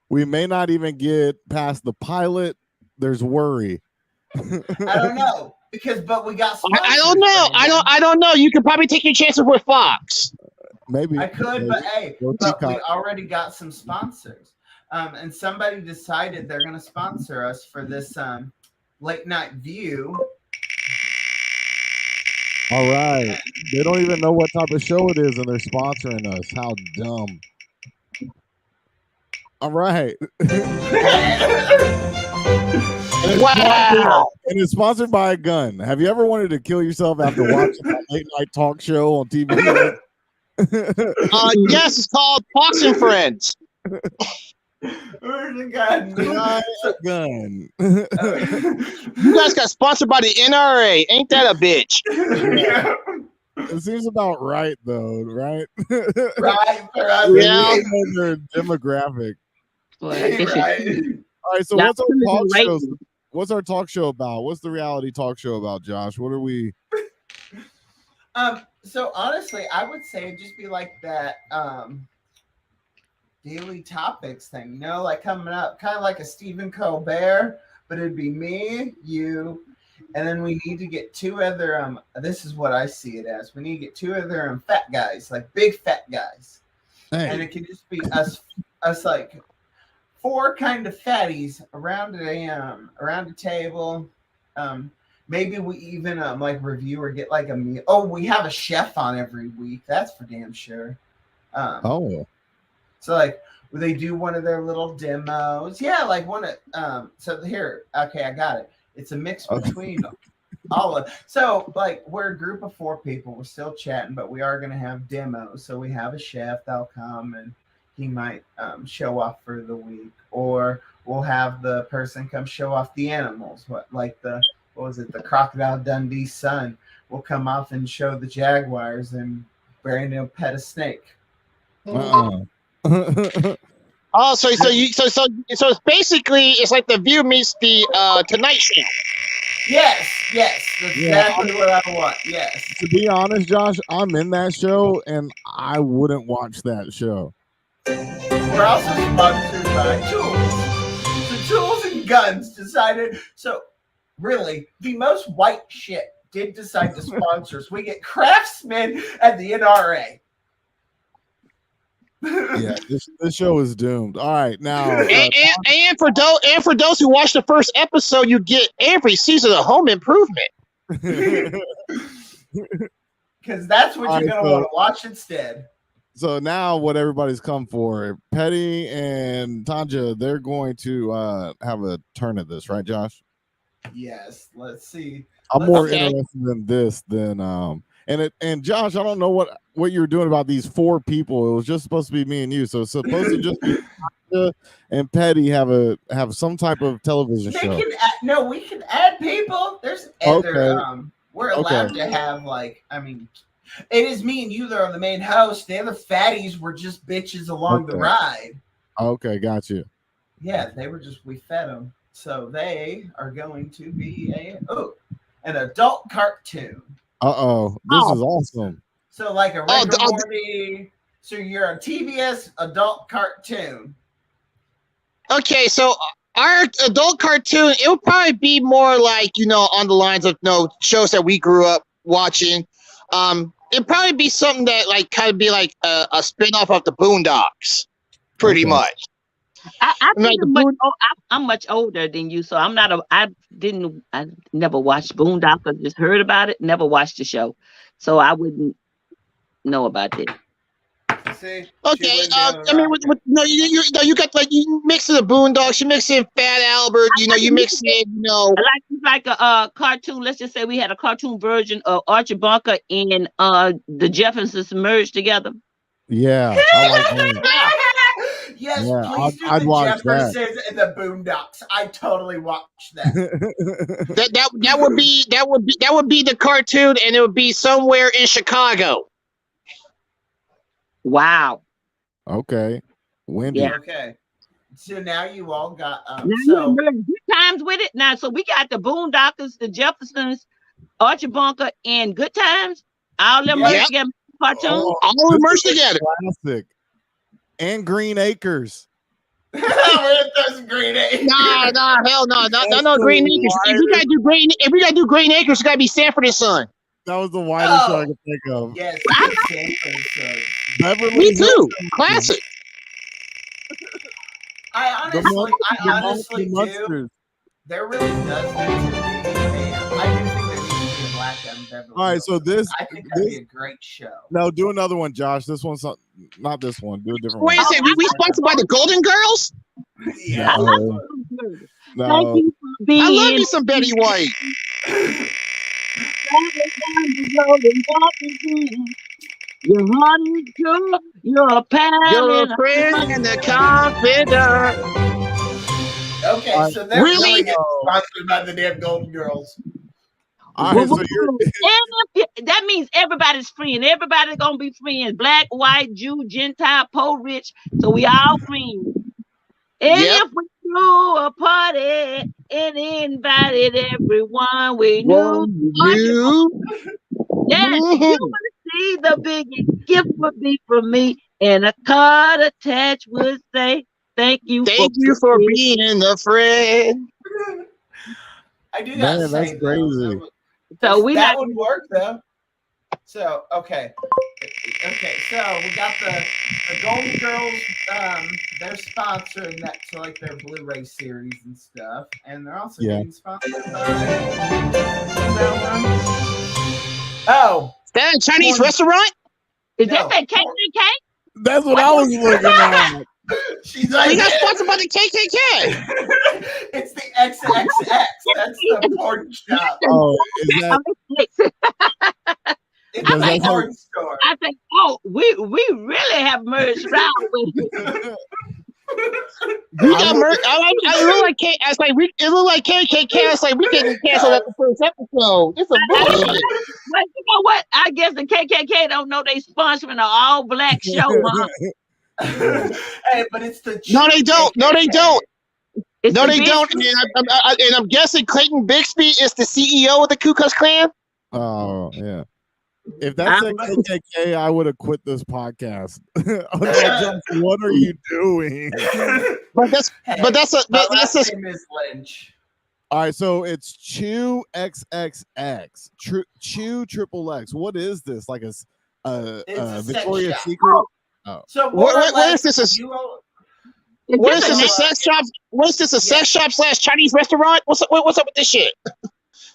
We may not even get past the pilot. There's worry. I don't know but we got. I don't know. I don't know. You could probably take your chances with Fox. Maybe I could, but hey, Go but we Peacock. already got some sponsors. And somebody decided they're going to sponsor us for this late night View. All right. They don't even know what type of show it is, and they're sponsoring us. How dumb. All right. Wow. And it's sponsored by a gun. Have you ever wanted to kill yourself after watching a late night talk show on TV? Yes, it's called Fox and Friends. Where's the gun? Gun. You guys got sponsored by the NRA. Ain't that a bitch? It seems about right, though, right? Right, for us. Yeah. Their demographic. Well, I guess Right. All right, so Not what's our talk right. show? What's our talk show about? What's the reality talk show about, Josh? What are we? So honestly, I would say it'd just be like that daily topics thing, like coming up, kind of like a Stephen Colbert, but it'd be me, you, and then we need to get 2 other this is what I see it as. We need to get 2 other fat guys, like big fat guys. And Hey, it can just be us like 4 kind of fatties around a table. Maybe we even like review or get like a meal. Oh, we have a chef on every week. That's for damn sure. oh, So like they do one of their little demos. Yeah, like one of so here, okay, I got it. It's a mix between all of. So like we're a group of 4 people. We're still chatting, but we are gonna have demos. So we have a chef that'll come and he might show off for the week, or we'll have the person come show off the animals. What was it? The Crocodile Dundee's son will come off and show the jaguars, and Brandon will pet a snake. Oh, so it's basically it's like The View meets the Tonight Show. Yes, that's exactly what I want. Yes. To be honest, Josh, I'm in that show, and I wouldn't watch that show. We're also sponsored by Tools. guns decided. So, really, the most white shit did decide to sponsor us. We get Craftsman and the NRA. Yeah, this show is doomed. All right, now And for those who watch the first episode, you get every season of Home Improvement. Because that's what All you're right, going to want to watch instead. so now what everybody's come for, Petty and Tonja, they're going to have a turn at this, right, Josh? Yes, let's see. I'm more Okay. interested in this than and Josh, I don't know what you're doing about these 4 people. It was just supposed to be me and you, so it's supposed to just be Tonja and Petty have some type of television They show. can add, we can add people. There's Okay. we're allowed to have it is me and you that are the main host. The other fatties were just bitches along the Okay. ride. Okay, got you. Yeah, we fed them. So they are going to be an adult cartoon. This is awesome. So like a Rick and Morty. So you're a TBS adult cartoon. Okay, so our adult cartoon, it would probably be more like, on the lines of shows that we grew up watching. It'd probably be something that kind of be like a spin-off of the Boondocks, pretty Okay. much. I Like think I'm much older than you, so I'm not I never watched Boondocks. I just heard about it, never watched the show, so I wouldn't know about it. See? Okay, you got you mix in the Boondocks, you mix in Fat Albert, you mix in, Like a cartoon. Let's just say we had a cartoon version of Archie Bunker and the Jeffersons merged together. Yeah, I like that. Yes, Yeah, please do I'd the watch that. Jeffersons and the Boondocks. I totally watch that. that would be the cartoon, and it would be somewhere in Chicago. Wow. Okay, Wendy. Yeah. Okay. So now you all got Now you merged Good Times with it. Now, so we got the Boondockers, the Jeffersons, Archie Bunker, and Good Times. All them merged together. Cartoon. All this merged is a together. Classic. And Green Acres. Where it does Green Acres. Nah, hell no, Green Acres. If we gotta do Green Acres, it gotta be Sanford and Son. That was the widest show I could think of. Yes. Beverly Me too. Hills. Classic. I honestly do. Monsters. There really does need to be I do think there needs to be a Black Adam Beverly All right, Hills. so this I think that'd be a great show. no, do another one, Josh. This one's not this one. Do a different Wait a one. second, we sponsored by the Golden Girls? Yeah. No, Thank you for being I love me some Betty White. Your heart is good, you're a pal. You're a friend and a confidant. Okay, so they're Really? really getting sponsored by the damn Golden Girls. All right, so That means everybody's friend. Everybody's gonna be friends. Black, white, Jew, Gentile, poor, rich. So we all friends. And Yep. if we threw a party and invited everyone we knew, yes, Mhm. you want to see the biggest gift would be from me, and a card attached would say, "Thank you for being a friend." I do Man, gotta that's say, crazy. So we that not would work though. So okay, so we got the Golden Girls. They're sponsoring that to like their Blu-ray series and stuff, and they're also getting sponsored by. Oh, Is that a Chinese restaurant? is No. that KKK? That's what I was looking at. she's They like, got sponsored by the KKK. it's the XXX. That's the porn shop. Oh, is that? It's I'm the like, porn store. I think, we really have merged around with We got I look like K. I was like, it looked like KKK. It's like we getting canceled at the first episode. It's a bullshit. But you know what? I guess the KKK don't know they sponsoring an all black show. Huh? Hey, but it's the No, they don't. No, they don't. It's No, the they big- don't. And I'm guessing Clayton Bixby is the CEO of the Ku Klux Klan. Oh, yeah. If that said I- KKK, I would have quit this podcast. I was like, Johnson, what are you doing? But that's Hey, but that's a my but that's last a name is Lynch. All right, so it's Chew XXX. Chew Triple X. What is this? Like It's a sex Victoria's shop. Secret? So more or what less, is this? you will- What is It's this? A just sex shop? What is this? A sex shop / Chinese restaurant? What's up with this shit?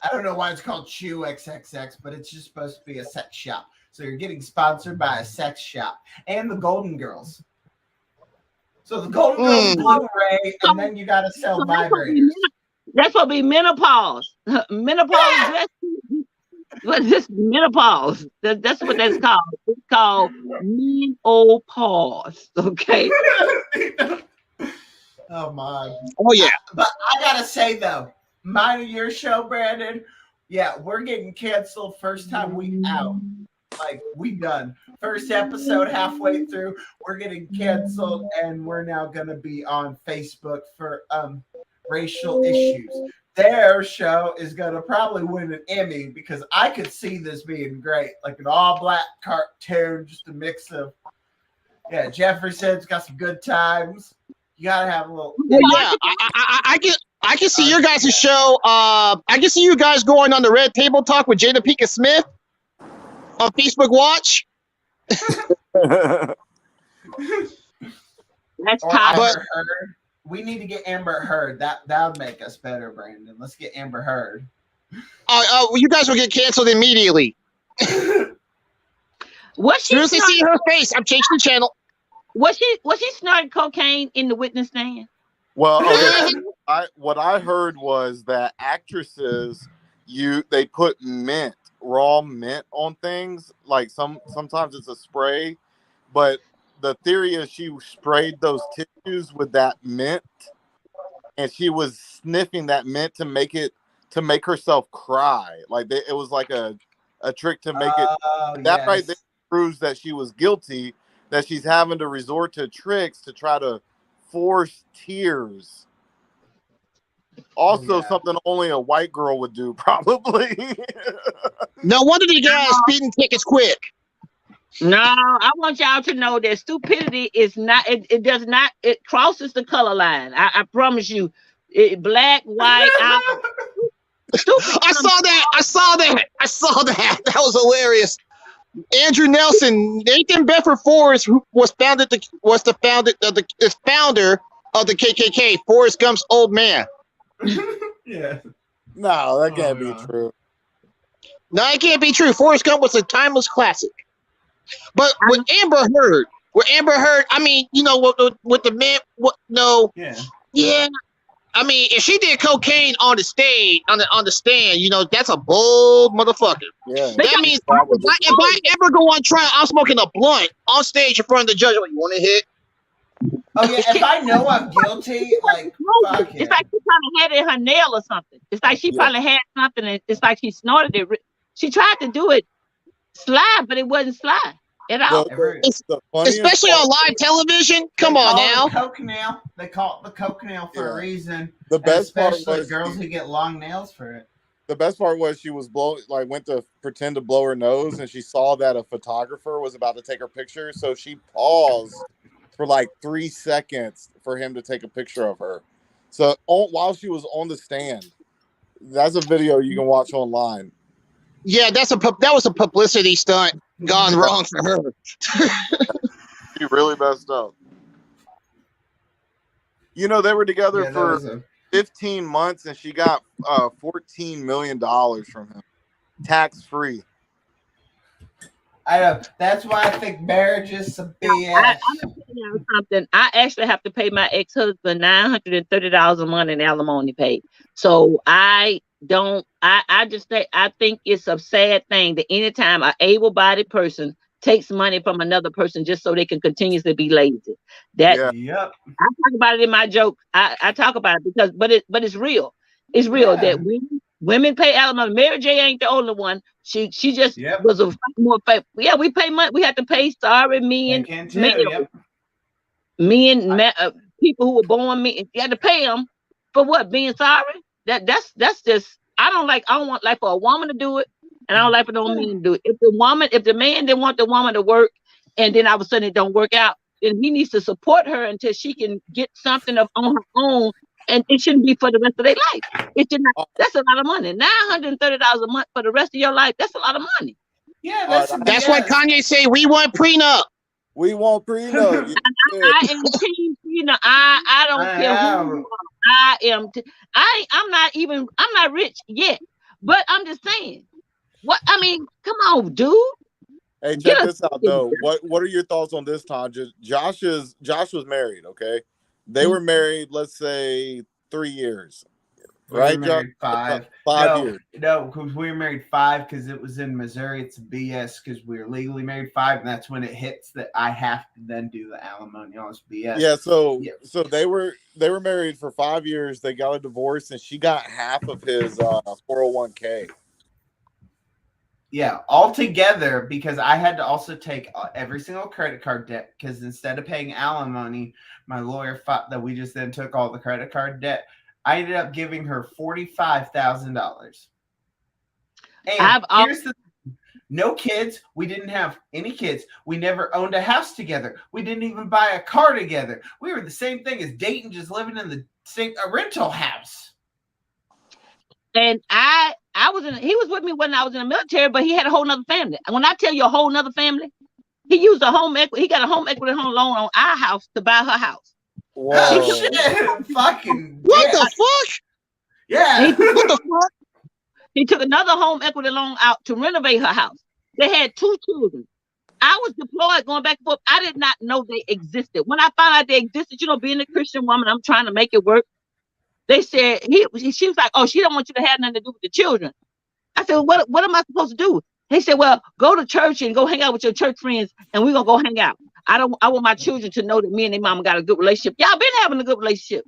I don't know why it's called Chew XXX, but it's just supposed to be a sex shop. So you're getting sponsored by a sex shop and the Golden Girls. So the Golden Girls Blu-ray, and then you got to sell vibrators. That's what be menopause. Menopause dress. What is this menopause? That's what that's called. It's called menopause. Okay. Oh my! Oh yeah. But I gotta say though, mine and your show, Brandon. Yeah, we're getting canceled first time we out. Like we done first episode halfway through, we're getting canceled, and we're now gonna be on Facebook for racial issues. Their show is gonna probably win an Emmy because I could see this being great, like an all black cartoon, just a mix of Jefferson's got some good times. You gotta have a little. Well, yeah, I can see your guys' show. I can see you guys going on the Red Table Talk with Jada Pinkett Smith on Facebook Watch. That's Or top. Amber Heard. We need to get Amber Heard. That would make us better, Brandon. Let's get Amber Heard. You guys will get canceled immediately. What As she soon as they see her face, I'm changing the channel. was she snorting cocaine in the witness stand? Well, okay, what I heard was that actresses they put raw mint on things. Like sometimes it's a spray, but the theory is she sprayed those tissues with that mint, and she was sniffing that mint to make herself cry. Like it was like a trick to make it. That right there proves that she was guilty. That she's having to resort to tricks to try to force tears. Also, something only a white girl would do, probably. No wonder they get out of speeding tickets quick. No, I want y'all to know that stupidity is not. It does not. It crosses the color line. I promise you. Black, white, out. Stupid. I saw that. That was hilarious. Andrew Nelson, Nathan Bedford Forrest, who was founder of the KKK, Forrest Gump's old man. Yeah. No, that can't be true. No, it can't be true. Forrest Gump was a timeless classic. But with Amber Heard, I mean, you know, with the man, yeah. I mean, if she did cocaine on the stage, on the stand, you know, that's a bold motherfucker. Yeah. That means if I ever go on trial, I'm smoking a blunt on stage in front of the judge. Like, you want to hit? Oh yeah. If I know I'm guilty, like fuck It's like she probably had it in her nail or something. It's like she probably had something, and it's like she snorted it. She tried to do it slide, but it wasn't slide at all. Especially on live television. Come on now. Coke nail. They call it the coke nail for a reason. The best part especially was girls who get long nails for it. The best part was she was went to pretend to blow her nose, and she saw that a photographer was about to take her picture, so she paused for like 3 seconds for him to take a picture of her. So while she was on the stand, that's a video you can watch online. Yeah, that was a publicity stunt gone wrong for her. She really messed up. You know, they were together for 15 months, and she got $14 million from him, tax free. I know. That's why I think marriage is some BS. I'm gonna tell you something. I actually have to pay my ex-husband $930 a month in alimony paid. So I just think it's a sad thing that anytime an able-bodied person takes money from another person just so they can continuously be lazy. I talk about it in my joke. I talk about it because, but it's real. It's real that women pay alimony. Mary J ain't the only one. She just was a more faithful. Yeah, we pay money. We have to pay. Sorry, me and people who were born me. You had to pay them for what? Being sorry. That's just. I don't want like for a woman to do it. And I don't like for no men to do it. If the man didn't want the woman to work and then all of a sudden it don't work out, then he needs to support her until she can get something on her own. And it shouldn't be for the rest of their life. It should not. That's a lot of money. $930 a month for the rest of your life. That's a lot of money. Yeah, that's why Kanye say we want prenup. We want prenup. I am team prenup. I don't care who you are. I'm not rich yet, but I'm just saying. What I mean, come on, dude. Hey, check this out though. What are your thoughts on this, Tonja? Josh was married, okay? They were married, let's say 3 years. Right, Josh? 5 years. No, because we were married 5 because it was in Missouri. It's BS because we were legally married 5, and that's when it hits that I have to then do the alimony on this BS. Yeah, so they were married for 5 years. They got a divorce, and she got half of his 401k. Yeah, altogether, because I had to also take every single credit card debt, because instead of paying alimony, my lawyer thought that we just then took all the credit card debt. I ended up giving her $45,000. And here's the no kids. We didn't have any kids. We never owned a house together. We didn't even buy a car together. We were the same thing as Dayton, just living in the same rental house. And he was with me when I was in the military, but he had a whole nother family. And when I tell you a whole nother family, he used a home equity. He got a home equity loan on our house to buy her house. Whoa. Oh, shit. Fucking what the fuck? Yeah. What the fuck? He took another home equity loan out to renovate her house. They had 2 children. I was deployed going back and forth. I did not know they existed. When I found out they existed, being a Christian woman, I'm trying to make it work. They said she was like, "Oh, she don't want you to have nothing to do with the children." I said, "What am I supposed to do?" They said, "Well, go to church and go hang out with your church friends, and we're gonna go hang out. I want my children to know that me and their mama got a good relationship. Y'all been having a good relationship."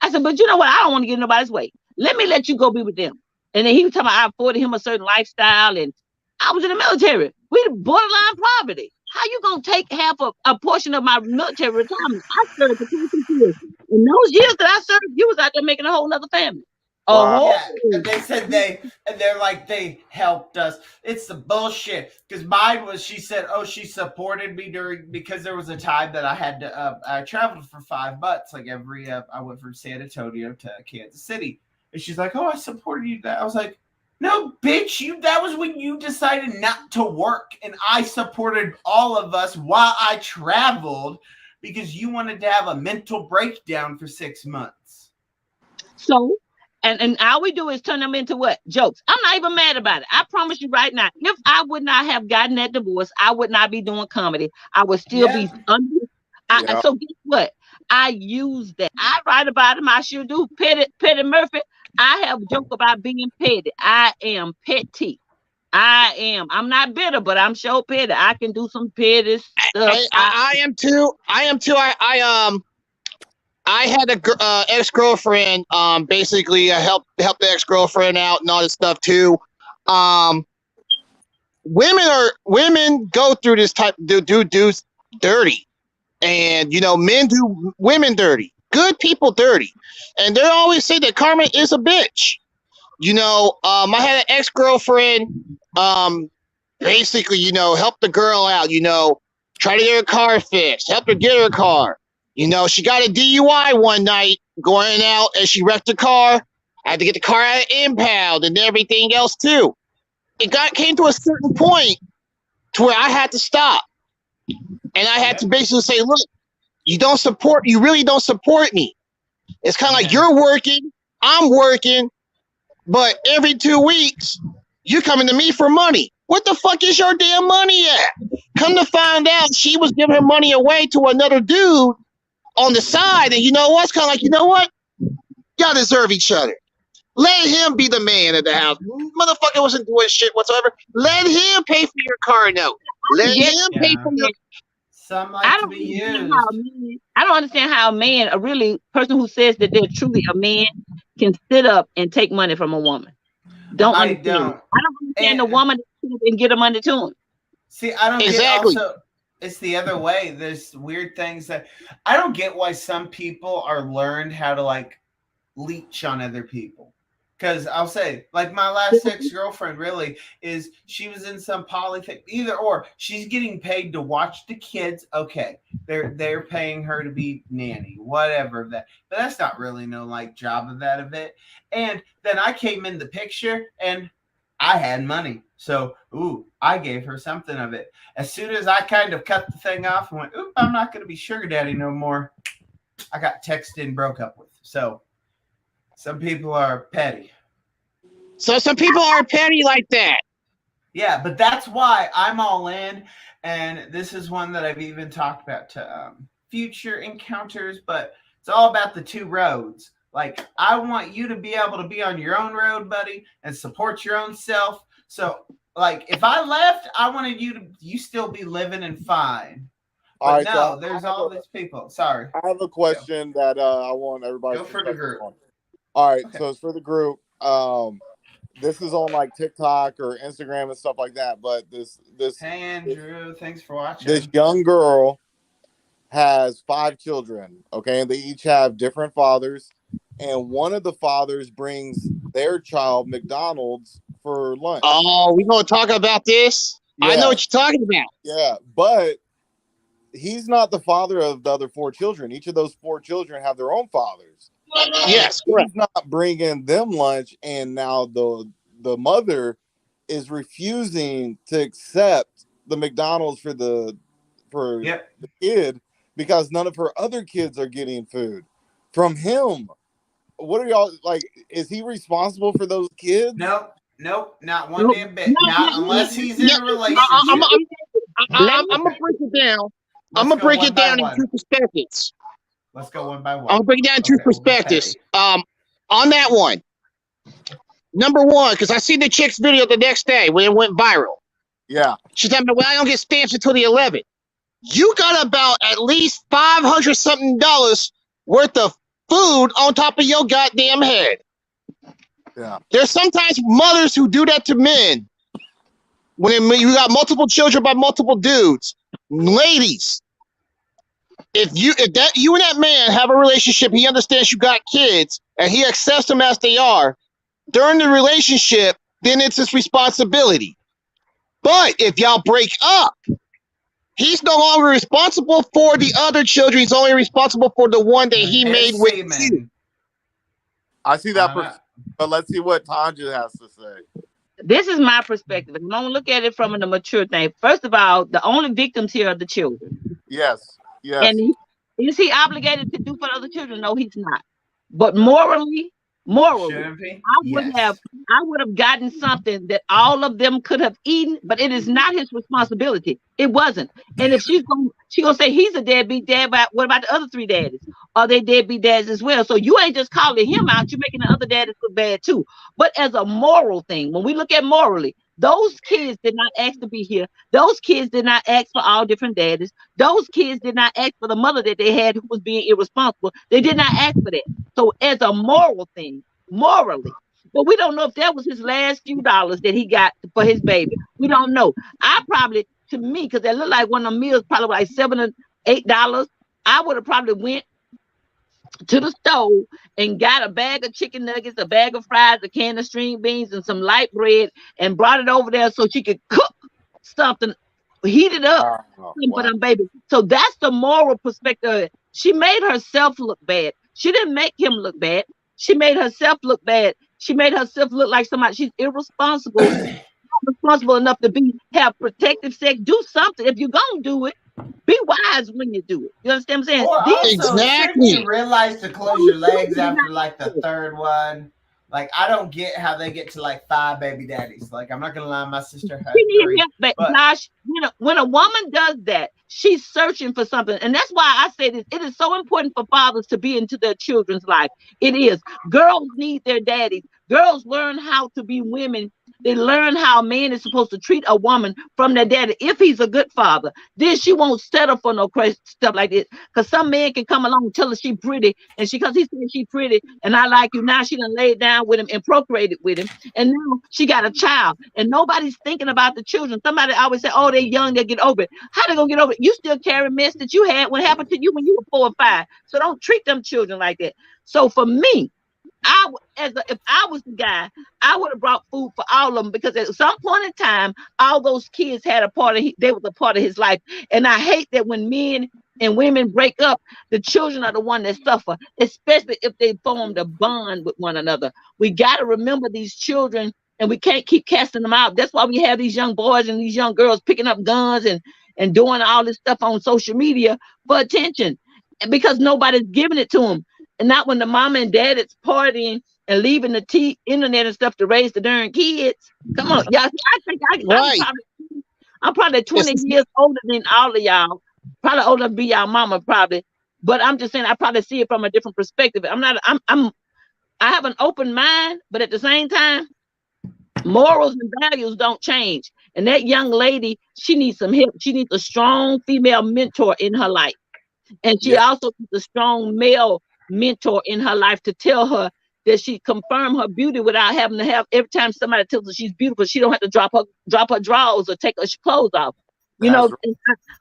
I said, "But you know what? I don't want to get in nobody's way. Let me let you go be with them." And then he was talking about I afforded him a certain lifestyle, and I was in the military. We borderline poverty. How you gonna take half of a portion of my military retirement? I served for 22 years. In those years that I served, you was out there making a whole nother family. Yeah, and they said they're like they helped us. It's the bullshit. Because mine was, she said, "Oh, she supported me because there was a time that I had to I traveled for $5 like every I went from San Antonio to Kansas City." And she's like, "Oh, I supported you." That I was like, "No, bitch, that was when you decided not to work, and I supported all of us while I traveled because you wanted to have a mental breakdown for 6 months." So, and all we do is turn them into what? Jokes. I'm not even mad about it. I promise you right now, if I would not have gotten that divorce, I would not be doing comedy. I would still be under. So guess what? I use that. I write about him. I sure do. Petty Murphy. I have a joke about being petty. I am petty. I am. I'm not bitter, but I'm sure petty. I can do some petty stuff. I am too. I had a ex-girlfriend. Basically, help the ex-girlfriend out and all this stuff too. Women go through this type. Do dudes dirty, and men do women dirty. Good people dirty, and they always say that karma is a bitch. I had an ex-girlfriend. Basically, help the girl out. Try to get her car fixed. Help her get her car. She got a DUI one night going out, and she wrecked her car. I had to get the car out of impound and everything else too. It came to a certain point to where I had to stop, and I had to basically say, "Look, you really don't support me. It's kind of like you're working, I'm working, but every 2 weeks you're coming to me for money. What the fuck is your damn money at?" Come to find out, she was giving her money away to another dude on the side, and it's kind of like, y'all deserve each other. Let him be the man of the house. Motherfucker wasn't doing shit whatsoever. Let him pay for your car note. Let him pay for your. Some like to be used. I don't understand how a man, a really person who says that they're truly a man, can sit up and take money from a woman. I don't understand the woman and get her money to him. See, I don't exactly. get also. It's the other way. There's weird things that I don't get why some people are learned how to leech on other people. Because I'll say, like my last ex-girlfriend really is, she was in some poly thing, either or. She's getting paid to watch the kids. Okay, they're paying her to be nanny, whatever that. But that's not really no like job of that of it. And then I came in the picture and I had money, so I gave her something of it. As soon as I kind of cut the thing off and went, I'm not going to be sugar daddy no more, I got texted and broke up with. So some people are petty. So some people are petty like that. Yeah, but that's why I'm all in. And this is one that I've even talked about to future encounters, but it's all about the two roads. Like, I want you to be able to be on your own road, buddy, and support your own self. So, like, if I left, I wanted you still be living and fine. But All right, no, so there's all these people. Sorry. I have a question that I want everybody Go to for the group. on. All right, Okay. so it's for the group. This is on like TikTok or Instagram and stuff like that. But this Hey, Andrew, thanks for watching. this young girl has 5 children. Okay, and they each have different fathers, and one of the fathers brings their child McDonald's for lunch. Oh, we gonna talk about this? I know what you're talking about. Yeah, but he's not the father of the other 4 children. Each of those 4 children have their own fathers. Yes, He's correct. not bringing them lunch, and now the mother is refusing to accept the McDonald's for the kid because none of her other kids are getting food from him. What are y'all like? Is he responsible for those kids? Nope, not one damn bit. Not unless he's in a relationship. I'm gonna break it down. I'm gonna break it down in 2 perspectives. Let's go one by one. I'll break it down in 2 perspectives. On that one, number one, because I see the chick's video the next day when it went viral. Yeah. She's telling me, well, I don't get stamps until the 11th. You got about at least $500 something worth of food on top of your goddamn head. Yeah. There's sometimes mothers who do that to men. When you got multiple children by multiple dudes. Ladies, if you and that man have a relationship, he understands you got kids and he accepts them as they are during the relationship, then it's his responsibility. But if y'all break up, he's no longer responsible for the other children. He's only responsible for the one that he made with you. I see that, but let's see what Tonja has to say. This is my perspective. I'm going to look at it from a mature thing. First of all, the only victims here are the children. Yes. And is he obligated to do for other children? No, he's not. But morally, I would have gotten something that all of them could have eaten, but it is not his responsibility. It wasn't. And if she's gonna say he's a deadbeat dad, but what about the other 3 daddies? Are they deadbeat dads as well? So you ain't just calling him out, you're making the other daddies look bad too. But as a moral thing, when we look at morally, those kids did not ask to be here. Those kids did not ask for all different daddies. Those kids did not ask for the mother that they had who was being irresponsible. They did not ask for that. So as a moral thing, morally, but we don't know if that was his last few dollars that he got for his baby. We don't know. I probably, to me, because it looked like one of the meals probably like $7 or $8, I would have probably went to the stove and got a bag of chicken nuggets, a bag of fries, a can of string beans, and some light bread, and brought it over there so she could cook something, heat it up for them babies. So that's the moral perspective. She made herself look bad. She didn't make him look bad. She made herself look bad. She made herself look like somebody. She's irresponsible, responsible enough to have protective sex. Do something. If you're gonna do it, be wise when you do it. You understand what I'm saying? Exactly. You realize to close your legs after like the 3rd one. Like, I don't get how they get to like 5 baby daddies. Like, I'm not gonna lie, my sister had 3. But Josh, when a woman does that, she's searching for something. And that's why I say this. It is so important for fathers to be into their children's life. It is. Girls need their daddies. Girls learn how to be women. They learn how a man is supposed to treat a woman from their daddy. If he's a good father, then she won't settle for no crazy stuff like this. Because some man can come along and tell her she pretty, and because he said she pretty, and I like you, now she done laid down with him and procreated with him, and now she got a child, and nobody's thinking about the children. Somebody always say, oh, they're young, they'll get over it. How they gonna get over it? You still carry mess that you had. What happened to you when you were 4 or 5? So don't treat them children like that. So for me, if I was the guy, I would have brought food for all of them, because at some point in time, all those kids had a part of they was a part of his life. And I hate that when men and women break up, the children are the one that suffer, especially if they formed a bond with one another. We got to remember these children, and we can't keep casting them out. That's why we have these young boys and these young girls picking up guns and doing all this stuff on social media for attention, and because nobody's giving it to them. And not when the mama and dad is partying and leaving the internet and stuff to raise the darn kids. Come on, y'all. I think Right. I'm probably 20 years older than all of y'all. Probably older than be y'all mama, probably. But I'm just saying, I probably see it from a different perspective. I have an open mind, but at the same time, morals and values don't change. And that young lady, she needs some help. She needs a strong female mentor in her life. And she also needs a strong male mentor in her life to tell her that she confirm her beauty without having to have, every time somebody tells her she's beautiful, she don't have to drop her drawers or take her clothes off. You know,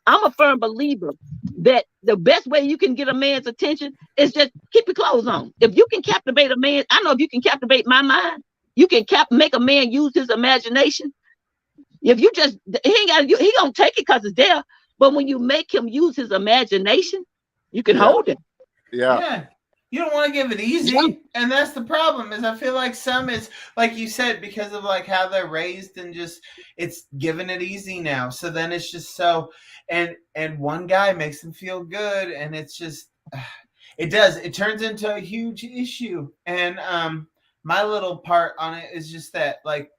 I'm a firm believer that the best way you can get a man's attention is just keep your clothes on. If you can captivate a man, I know if you can captivate my mind, you can make a man use his imagination. If you just, he gonna take it because it's there. But when you make him use his imagination, you can hold it. Yeah. You don't want to give it easy. And that's the problem, is I feel like some is, like you said, because of like how they're raised and just it's giving it easy now. So then it's just so, and one guy makes them feel good, and it's just, it turns into a huge issue. And my little part on it is just that like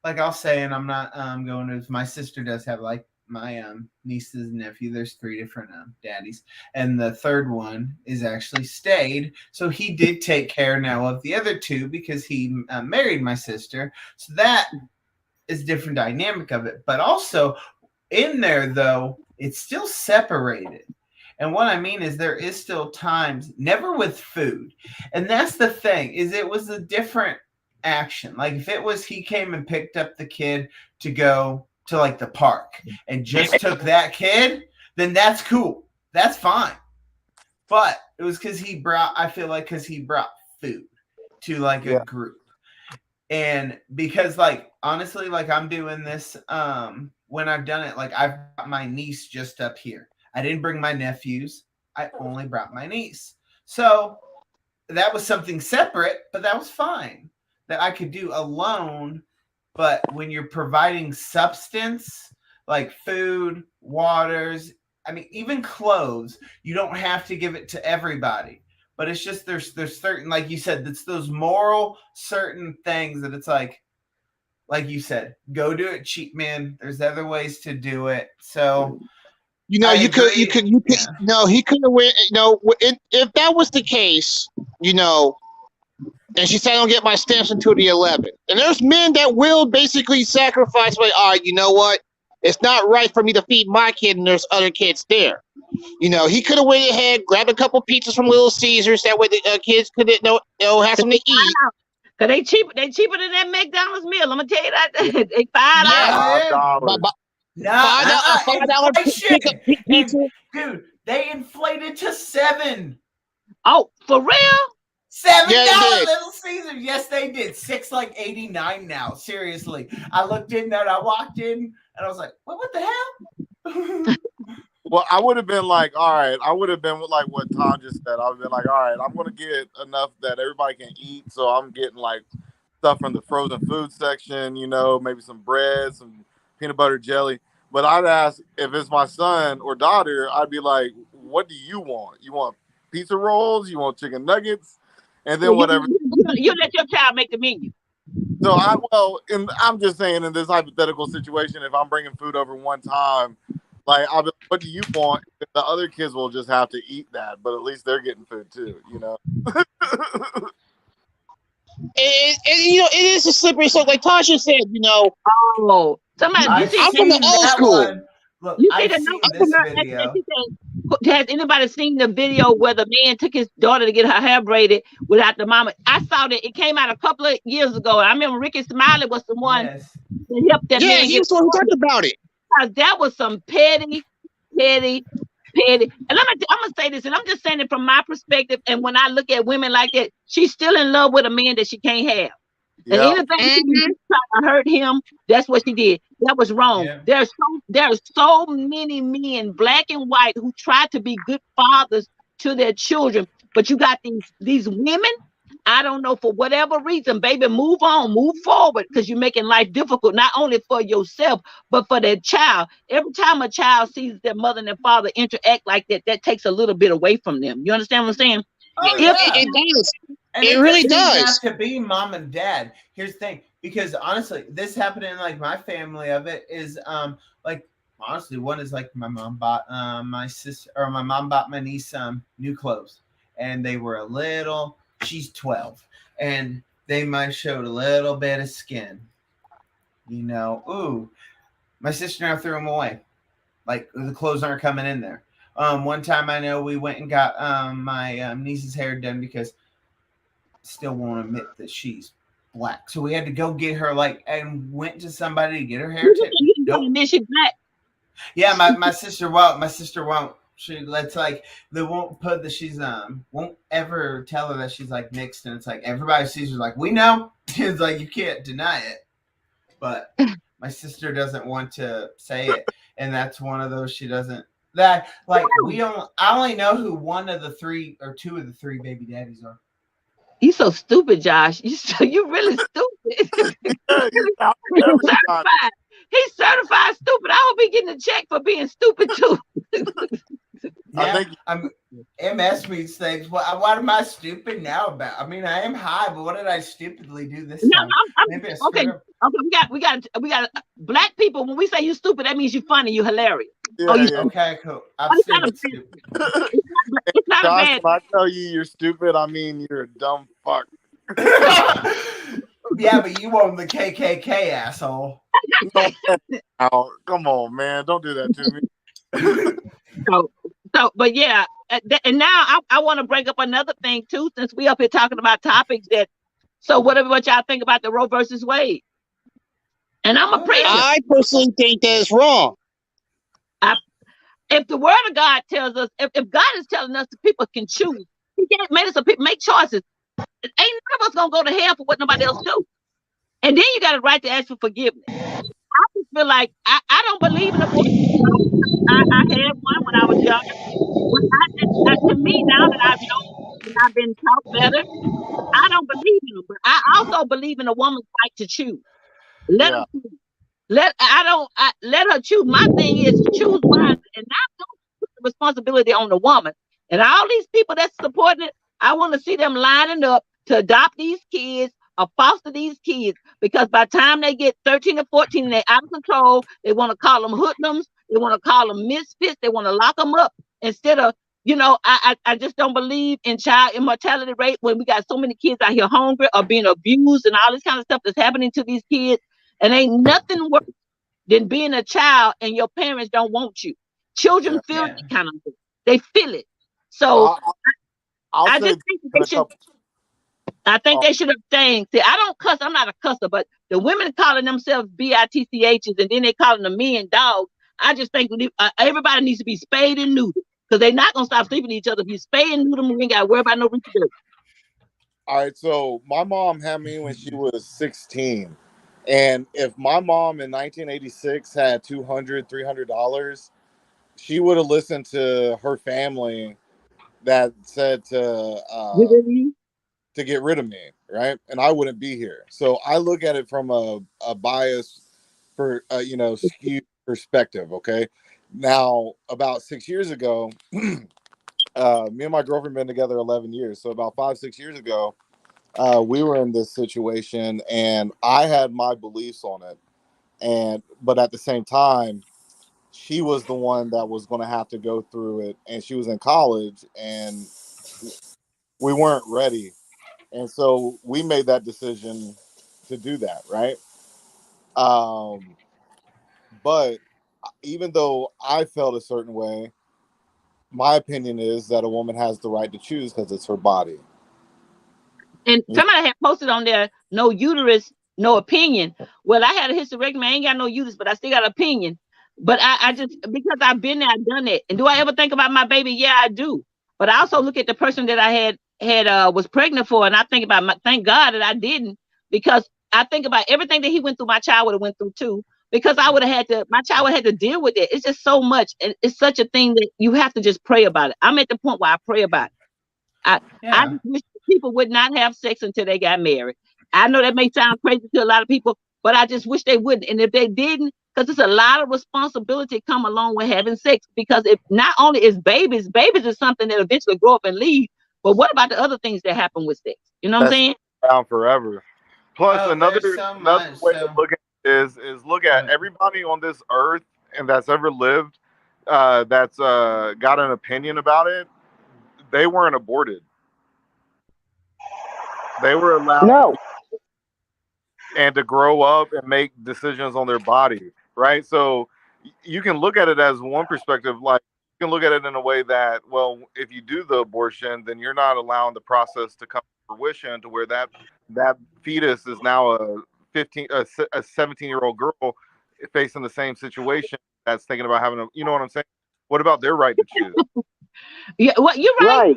I'll say, and I'm not going to, my sister does have like my nieces and nephew. There's 3 different daddies, and the third one is actually stayed. So he did take care now of the other 2 because he married my sister. So that is different dynamic of it. But also in there, though, it's still separated. And what I mean is there is still times, never with food. And that's the thing, is it was a different action. Like if it was he came and picked up the kid to go to like the park and just took that kid, then that's cool. That's fine. But it was because he brought food to like a group. And because like, honestly, like I'm doing this, when I've done it, like I've brought my niece just up here. I didn't bring my nephews. I only brought my niece. So that was something separate, but that was fine. That I could do alone. But when you're providing substance like food, waters, I mean, even clothes, you don't have to give it to everybody. But it's just there's certain, like you said, it's those moral certain things that it's like you said, go do it cheap, man. There's other ways to do it. So you know, he could no, he couldn't win. No, if that was the case, you know. And she said, I don't get my stamps until the 11th. And there's men that will basically sacrifice, like, all right, you know what? It's not right for me to feed my kid, and there's other kids there. You know, he could have went ahead, grabbed a couple pizzas from Little Caesars. That way the kids could have something to eat. Because they cheaper than that McDonald's meal. I'm going to tell you that. They $5. $5 pizza. Dude, they inflated to $7. Oh, for real? $7 Little Caesars. Yes, they did. $6 like $89 now. Seriously. I looked in there and I walked in and I was like, what the hell? Well, I would have been like, all right. I would have been like what Tom just said. I would have been like, all right, I'm going to get enough that everybody can eat. So I'm getting like stuff from the frozen food section, you know, maybe some bread, some peanut butter jelly. But I'd ask if it's my son or daughter, I'd be like, what do you want? You want pizza rolls? You want chicken nuggets? And then whatever. You let your child make the menu. So I'm just saying, in this hypothetical situation, if I'm bringing food over one time, like, I'll be like, what do you want? The other kids will just have to eat that, but at least they're getting food too, you know. And you know, it is a slippery slope, like Tasha said. You know, somebody. I'm from the old school. Look, you I've seen this video. Has anybody seen the video where the man took his daughter to get her hair braided without the mama? I saw that. It came out a couple of years ago. I remember Ricky Smiley was the one that helped that man. He was the one who talked about it. That was some petty petty. And I'm gonna say this, and I'm just saying it from my perspective. And when I look at women like that, she's still in love with a man that she can't have. And Yeah. anything she can do trying to hurt him, that's what she did. That was wrong. Yeah. There's so many men, black and white, who try to be good fathers to their children, but you got these women. I don't know, for whatever reason, baby, move on, move forward, because you're making life difficult, not only for yourself, but for their child. Every time a child sees their mother and their father interact like that, that takes a little bit away from them. You understand what I'm saying? Oh, It, yeah. it does. And It really doesn't does. have to be mom and dad. Here's the thing, because honestly, this happened in like my family. Of it is like honestly, one is like my mom bought my mom bought my niece new clothes, and they were a little. She's 12, and they might have showed a little bit of skin. You know, ooh, my sister and I threw them away. Like the clothes aren't coming in there. One time I know we went and got my niece's hair done because still won't admit that she's black. So we had to go get her and went to somebody to get her hair taken. Nope. She's black. Yeah, my sister won't. My sister won't. She let's like they won't put that she's won't ever tell her that she's like mixed, and it's like everybody sees her like we know. It's like you can't deny it. But my sister doesn't want to say it, and that's one of those she doesn't. That like I only know who one of the three or two of the three baby daddies are. You so stupid, Josh. You really stupid. Certified. He's certified stupid. I hope he getting a check for being stupid too. Yeah, MS means things. What am I stupid now about? I mean, I am high, but what did I stupidly do this time? Okay. Okay, we got black people. When we say you stupid, that means you funny, you hilarious. Yeah, yeah. Okay, cool. I'm stupid. It's not Josh, bad. when I tell you you're stupid, I mean you're a dumb fuck. Yeah, but you own the KKK, asshole. Oh, come on, man. Don't do that to me. But yeah, and now I want to bring up another thing too, since we up here talking about topics that. So what y'all think about the Roe versus Wade? And I'm a prayer. I personally think that is wrong. If the word of God tells us, if God is telling us that people can choose, He made us so people make choices. Ain't none of us gonna go to hell for what nobody else do. And then you got a right to ask for forgiveness. I just feel like I don't believe in abortion. I had one when I was younger. To me, now that I've known and I've been taught better, I don't believe in them. But I also believe in a woman's right to choose. Let her choose. Let her choose. My thing is choose wisely and not put the responsibility on the woman. And all these people that's supporting it, I want to see them lining up to adopt these kids or foster these kids, because by the time they get 13 or 14 and they're out of control, they want to call them hoodlums, they want to call them misfits, they want to lock them up instead of, I just don't believe in child immortality rate when we got so many kids out here hungry or being abused and all this kind of stuff that's happening to these kids. And ain't nothing worse than being a child and your parents don't want you. Children feel that kind of thing. They feel it. So I just think they should. I think they should abstain. See, I don't cuss. I'm not a cusser, but the women calling themselves bitchs and then they calling the men dogs. I just think everybody needs to be spayed and neutered, because they're not gonna stop sleeping with each other. If you spay and neuter them, we ain't gotta worry about no reproduction. All right, so my mom had me when she was 16. And if my mom in 1986 had $200, $300, she would have listened to her family that said to get rid of me, right? And I wouldn't be here. So I look at it from a bias for skewed perspective. Okay, now about 6 years ago, me and my girlfriend been together 11 years. So about 5-6 years ago, we were in this situation, and I had my beliefs on it, but at the same time, she was the one that was going to have to go through it, and she was in college, and we weren't ready, and so we made that decision to do that, right? But even though I felt a certain way, my opinion is that a woman has the right to choose because it's her body. And somebody had posted on there, no uterus, no opinion. Well, I had a hysterectomy. I ain't got no uterus, but I still got an opinion. But I just, because I've been there, I've done it. And do I ever think about my baby? Yeah, I do. But I also look at the person that I was pregnant for, and I think about thank God that I didn't, because I think about everything that he went through. My child would have went through too, because my child would have had to deal with it. It's just so much, and it's such a thing that you have to just pray about it. I'm at the point where I pray about it. I just wish people would not have sex until they got married. I know that may sound crazy to a lot of people, but I just wish they wouldn't. And if they didn't, because it's a lot of responsibility come along with having sex, because if not only is babies is something that eventually grow up and leave, but what about the other things that happen with sex? You know what I'm saying? Down forever. Plus, another way to look at it is look at everybody on this earth and that's ever lived, that's got an opinion about it. They weren't aborted. They were allowed and to grow up and make decisions on their body, right? So you can look at it as one perspective, like you can look at it in a way that, well, if you do the abortion, then you're not allowing the process to come to fruition to where that fetus is now a 17-year-old girl facing the same situation that's thinking about having you know what I'm saying? What about their right to choose? Yeah, well, you're right.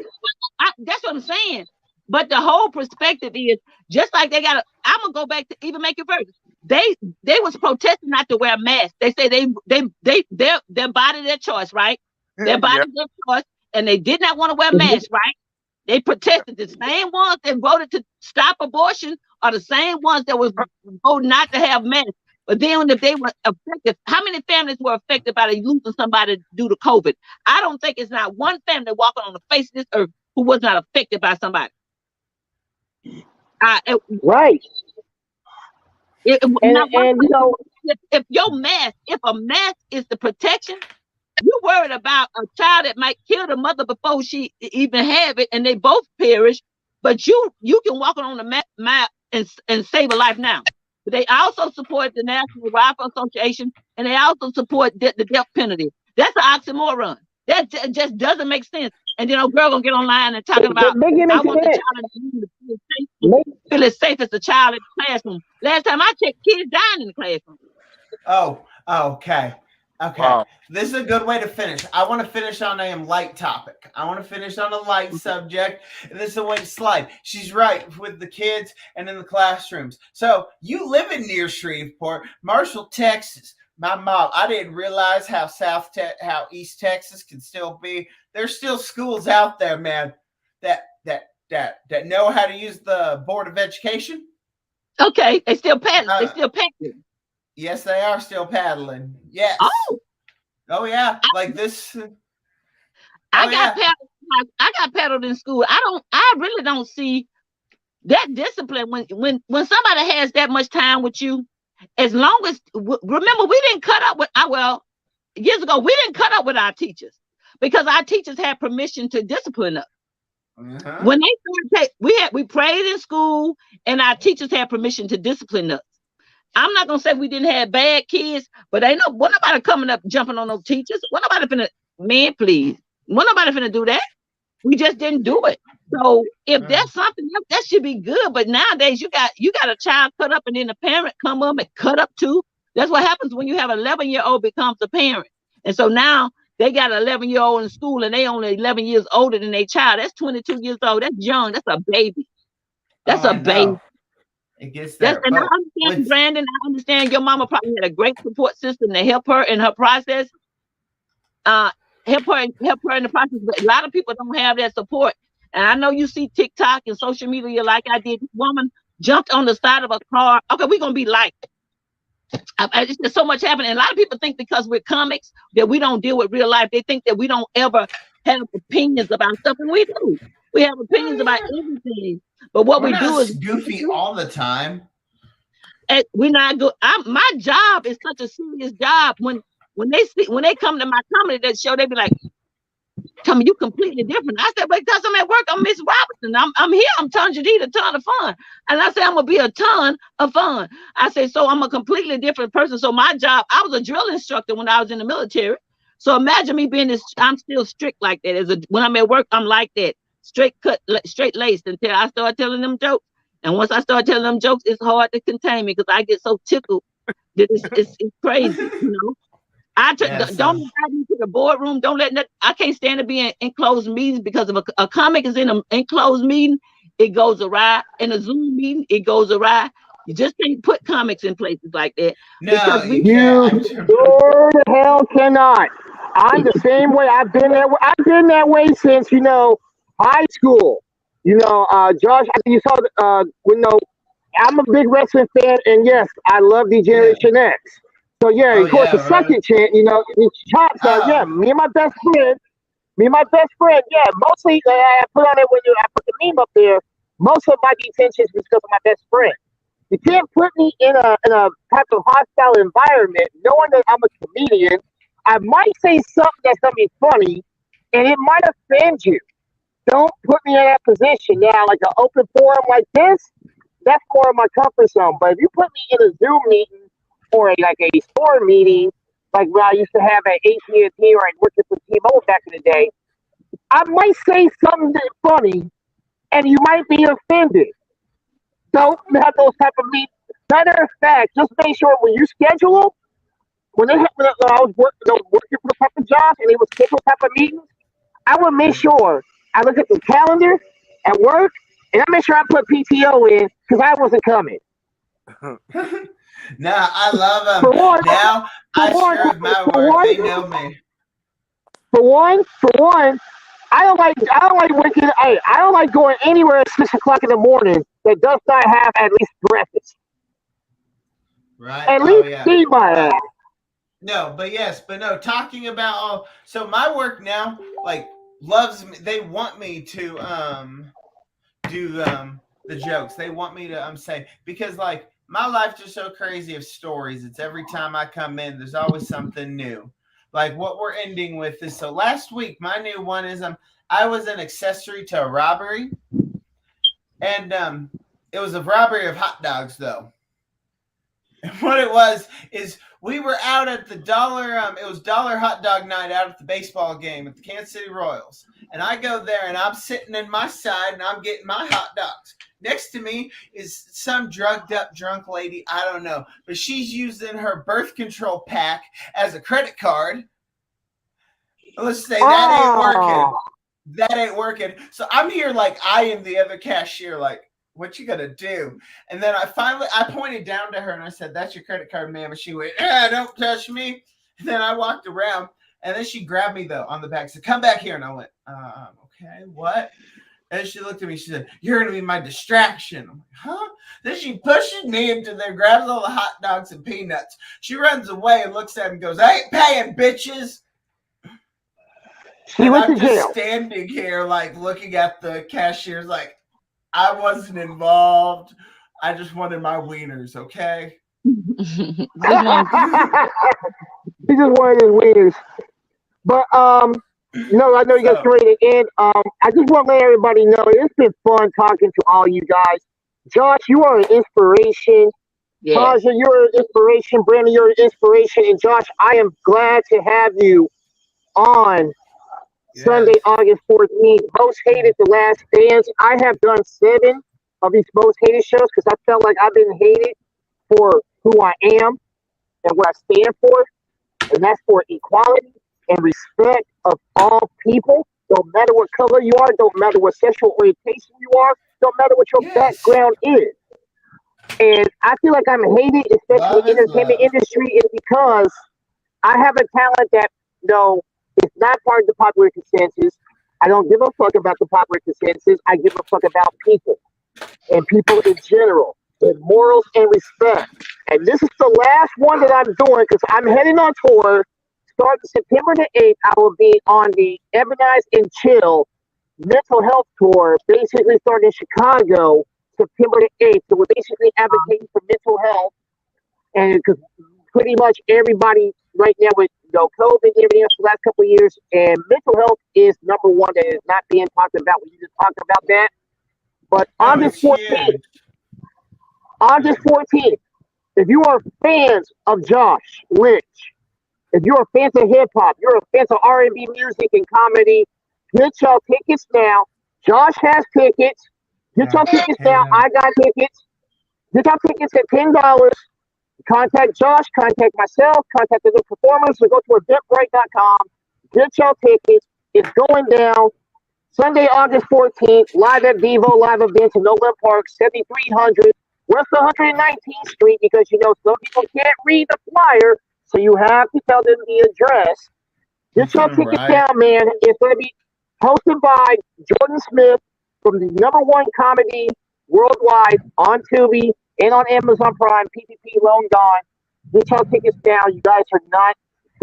That's what I'm saying. But the whole perspective is just like I'm gonna go back to even make it first. They was protesting not to wear a mask. They say their body, their choice, right? Their body, their choice, and they did not want to wear a mask, right? They protested. The same ones that voted to stop abortion are the same ones that was voting not to have masks. But then if they were affected, how many families were affected by losing somebody due to COVID? I don't think it's not one family walking on the face of this earth who was not affected by somebody. Right. If a mask is the protection, you're worried about a child that might kill the mother before she even have it, and they both perish. But you can walk on the map and save a life now. But they also support the National Rifle Association, and they also support the death penalty. That's an oxymoron. That just doesn't make sense. And then a girl gonna get online and talking about, I want the child to feel as safe as the child in the classroom. Last time I checked, kids dying in the classroom. Oh, okay. Wow. This is a good way to finish. I want to finish on a light topic. I want to finish on a light subject. And this is a way to slide. She's right with the kids and in the classrooms. So you live in near Shreveport, Marshall, Texas. My mom, I didn't realize how East Texas can still be. There's still schools out there, man, that know how to use the Board of Education. Okay, they still paddling. Yes, they are still paddling. Yes. Oh yeah. Like this. I got paddled in school. I really don't see that discipline when somebody has that much time with you. As long as remember, we didn't cut up with years ago, we didn't cut up with our teachers because our teachers had permission to discipline us. Uh-huh. When they started, we prayed in school, and our teachers had permission to discipline us. I'm not gonna say we didn't have bad kids, but what nobody coming up jumping on those teachers. What nobody finna, man, please. What nobody finna do that? We just didn't do it. So if that's something else, that should be good. But nowadays you got a child cut up, and then the parent come up and cut up too. That's what happens when you have an 11-year-old becomes a parent. And so now they got an 11-year-old in school, and they only 11 years older than their child. That's 22 years old. That's young. That's a baby. That's a baby. It gets there. And I understand, Brandon. I understand your mama probably had a great support system to help her in her process. Help her in the process. But a lot of people don't have that support. And I know you see TikTok and social media like I did. This woman jumped on the side of a car. Okay, we're gonna be like. There's so much happening. And a lot of people think because we're comics that we don't deal with real life. They think that we don't ever have opinions about stuff, and we do. We have opinions about everything. But what we do is goofy all the time. And we're not good. My job is such a serious job. When they come to my comedy show, they be like, "Tell me you completely different." I said, "Because I'm at work, I'm Miss Robinson. I'm here. I'm Tonja D, a ton of fun." And I said, "I'm gonna be a ton of fun." I said, "So I'm a completely different person." So my job, I was a drill instructor when I was in the military. So imagine me being I'm still strict like that. When I'm at work, I'm like that. Straight cut, straight laced until I start telling them jokes. And once I start telling them jokes, it's hard to contain me because I get so tickled that it's crazy, you know. Yes, Don't invite me to the boardroom. Don't let that. I can't stand to be in closed meetings because if a comic is in an enclosed meeting, it goes awry. In a Zoom meeting, it goes awry. You just can't put comics in places like that no, because you we. can't. You sure the hell cannot. I'm the same way. I've been that way. I've been that way since high school. Josh, I think you saw. I'm a big wrestling fan, and yes, I love the Generation X. So yeah, Oh of course, the yeah, right. second chant, it's chops. Yeah, Oh, me and my best friend. Yeah, mostly I put on it when I put the meme up there. Most of my detentions was because of my best friend. You can't put me in a type of hostile environment, knowing that I'm a comedian. I might say something that's gonna be funny, and it might offend you. Don't put me in that position. Now, like an open forum like this, that's more of my comfort zone. But if you put me in a Zoom meeting or like a store meeting, like what I used to have at AT&T or working for T-Mobile back in the day, I might say something that's funny, and you might be offended. Don't have those type of meetings. Matter of fact, just make sure when you schedule them, when I was working for the type of jobs and they would schedule type of meetings, I would make sure I look at the calendar at work and I make sure I put PTO in because I wasn't coming. no, I love For them. one, Now for I one, screw with my for work. one, They know me. for one, I don't like waking. I don't like going anywhere at 6 o'clock in the morning that does not have at least breakfast. Right? At Oh least yeah. feed my ass. No, but no. Talking about all. So my work now, like, loves me. They want me to do the jokes. They want me to say because like my life's just so crazy of stories. It's every time I come in, there's always something new. Like what we're ending with is so last week my new one is I was an accessory to a robbery, and it was a robbery of hot dogs though. And what it was is we were out at the dollar. It was dollar hot dog night out at the baseball game at the Kansas City Royals. And I go there and I'm sitting in my side and I'm getting my hot dogs. Next to me is some drugged up drunk lady. I don't know, but she's using her birth control pack as a credit card. Let's say that ain't working. Oh, That ain't working. So I'm here like I am the other cashier, like, what you gonna do? And then I pointed down to her and I said, "That's your credit card, ma'am." And she went, "Don't touch me." And then I walked around and then she grabbed me though on the back, said, "Come back here." And I went, okay, what? And she looked at me, she said, "You're gonna be my distraction." I'm like, huh? Then she pushes me into there, grabs all the hot dogs and peanuts. She runs away and looks at him and goes, "I ain't paying, bitches." she And went to I'm just jail. standing here, like looking at the cashiers, like I wasn't involved. I just wanted my wieners, okay? Which one? He just wanted his wieners. But no, I know you guys So, ready to end. I just want to let everybody know it's been fun talking to all you guys. Josh, you are an inspiration. Yes. Taja, you're an inspiration. Brandon, you're an inspiration. And Josh, I am glad to have you on yes. Sunday, August 14th. Most hated, The Last Dance. I have done 7 of these most hated shows because I felt like I've been hated for who I am and what I stand for, and that's for equality and respect of all people. Don't matter what color you are, don't matter what sexual orientation you are, don't matter what your Yes. background is. And I feel like I'm hated, especially Love in the is entertainment love. industry, is because I have a talent that is not part of the popular consensus. I don't give a fuck about the popular consensus. I give a fuck about people and people in general, and morals and respect. And this is the last one that I'm doing because I'm heading on tour. Starting September the 8th, I will be on the Ebonize and Chill mental health tour, basically starting in Chicago September the 8th. So we're basically advocating for mental health, and because pretty much everybody right now with COVID and everything else for the last couple of years, and mental health is number one that is not being talked about. We just talked about that. But No, it's huge. August 14th, if you are fans of Josh Lynch, if you're fans of hip hop, you're fans of R&B music and comedy, get y'all tickets now. Josh has tickets. Get y'all tickets now. I got tickets. Get y'all tickets at $10. contact Josh, contact myself, contact the performers, or go to eventbrite.com. Get your tickets. It's going down Sunday, August 14th, live at Vivo, live events in Overland Park, 7300 West 119th Street, because some people can't read the flyer, so you have to tell them the address. Get your tickets down, man. It's going to be hosted by Jordan Smith from the #1 comedy worldwide on Tubi and on Amazon Prime, PPP Long Gone. Get your tickets down. You guys are not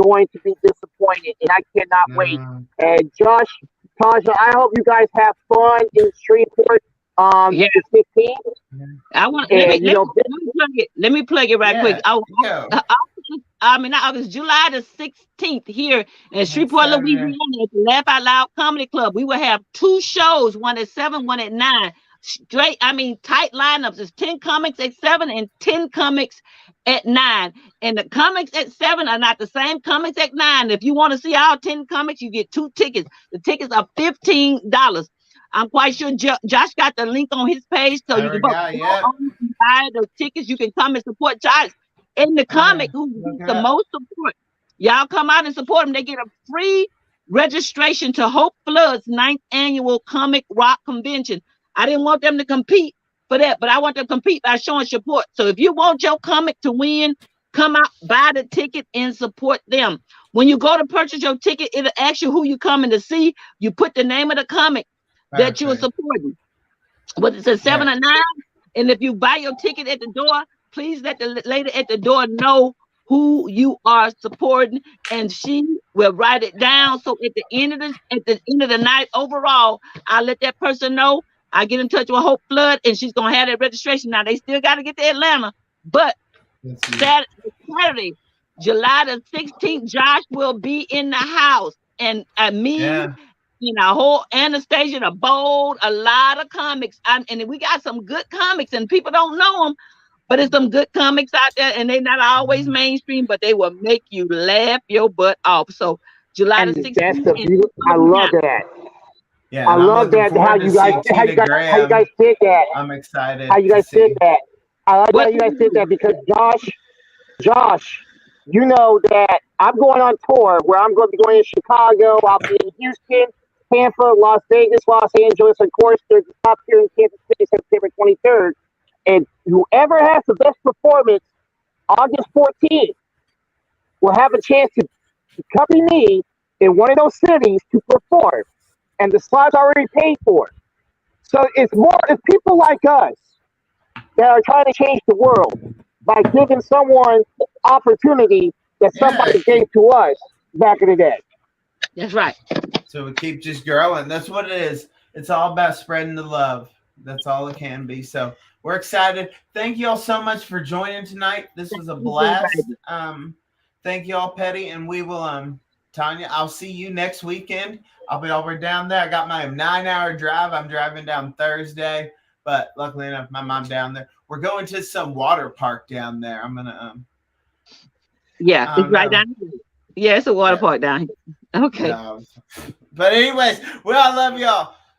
going to be disappointed, and I cannot wait. And Josh, Tonja, I hope you guys have fun in Shreveport the 15th. I want let me plug it right quick. July the 16th here in Shreveport, Louisiana at the Laugh Out Loud Comedy Club. We will have 2 shows, one at 7, one at 9. Tight lineups. It's 10 comics at 7 and 10 comics at 9. And the comics at 7 are not the same comics at 9. If you want to see all 10 comics, you get 2 tickets. The tickets are $15. I'm quite sure Josh got the link on his page, so you can buy the tickets. You can come and support Josh in the comic who gets the most support. Y'all come out and support them. They get a free registration to Hope Flood's 9th annual Comic Rock Convention. I didn't want them to compete for that, but I want them to compete by showing support. So if you want your comic to win, come out, buy the ticket, and support them. When you go to purchase your ticket, it'll ask you who you coming to see. You put the name of the comic that you are supporting. But it's a 7 or 9. And if you buy your ticket at the door, please let the lady at the door know who you are supporting, and she will write it down. So at the end of the night, overall, I'll let that person know. I get in touch with Hope Flood, and she's gonna have that registration. Now they still got to get to Atlanta, but Saturday, July the 16th, Josh will be in the house, and me. A whole Anastasia, the Bold, a lot of comics. And we got some good comics, and people don't know them, but there's some good comics out there, and they're not always mainstream, but they will make you laugh your butt off. So July the 16th. I love that. Yeah, I love that. How you guys did that. I'm excited. How you guys did that. I like how you guys did that, because Josh, you know that I'm going on tour where I'm going to be going to Chicago. I'll be in Houston, Tampa, Las Vegas, Los Angeles, of course. There's a top here in Kansas City, September 23rd. And whoever has the best performance August 14th will have a chance to copy me in one of those cities to perform. And the slots already paid for. So it's people like us that are trying to change the world by giving someone opportunity that somebody gave to us back in the day. That's right. So we keep just growing. That's what it is. It's all about spreading the love. That's all it can be. So we're excited. Thank you all so much for joining tonight. This was a blast. Thank you all, Petty, and we will Tonja, I'll see you next weekend. I'll be over down there. I got my 9-hour drive. I'm driving down Thursday, but luckily enough, my mom's down there. We're going to some water park down there. I'm gonna it's right down here. Yeah, it's a water park down here. Okay. But anyways, I love y'all.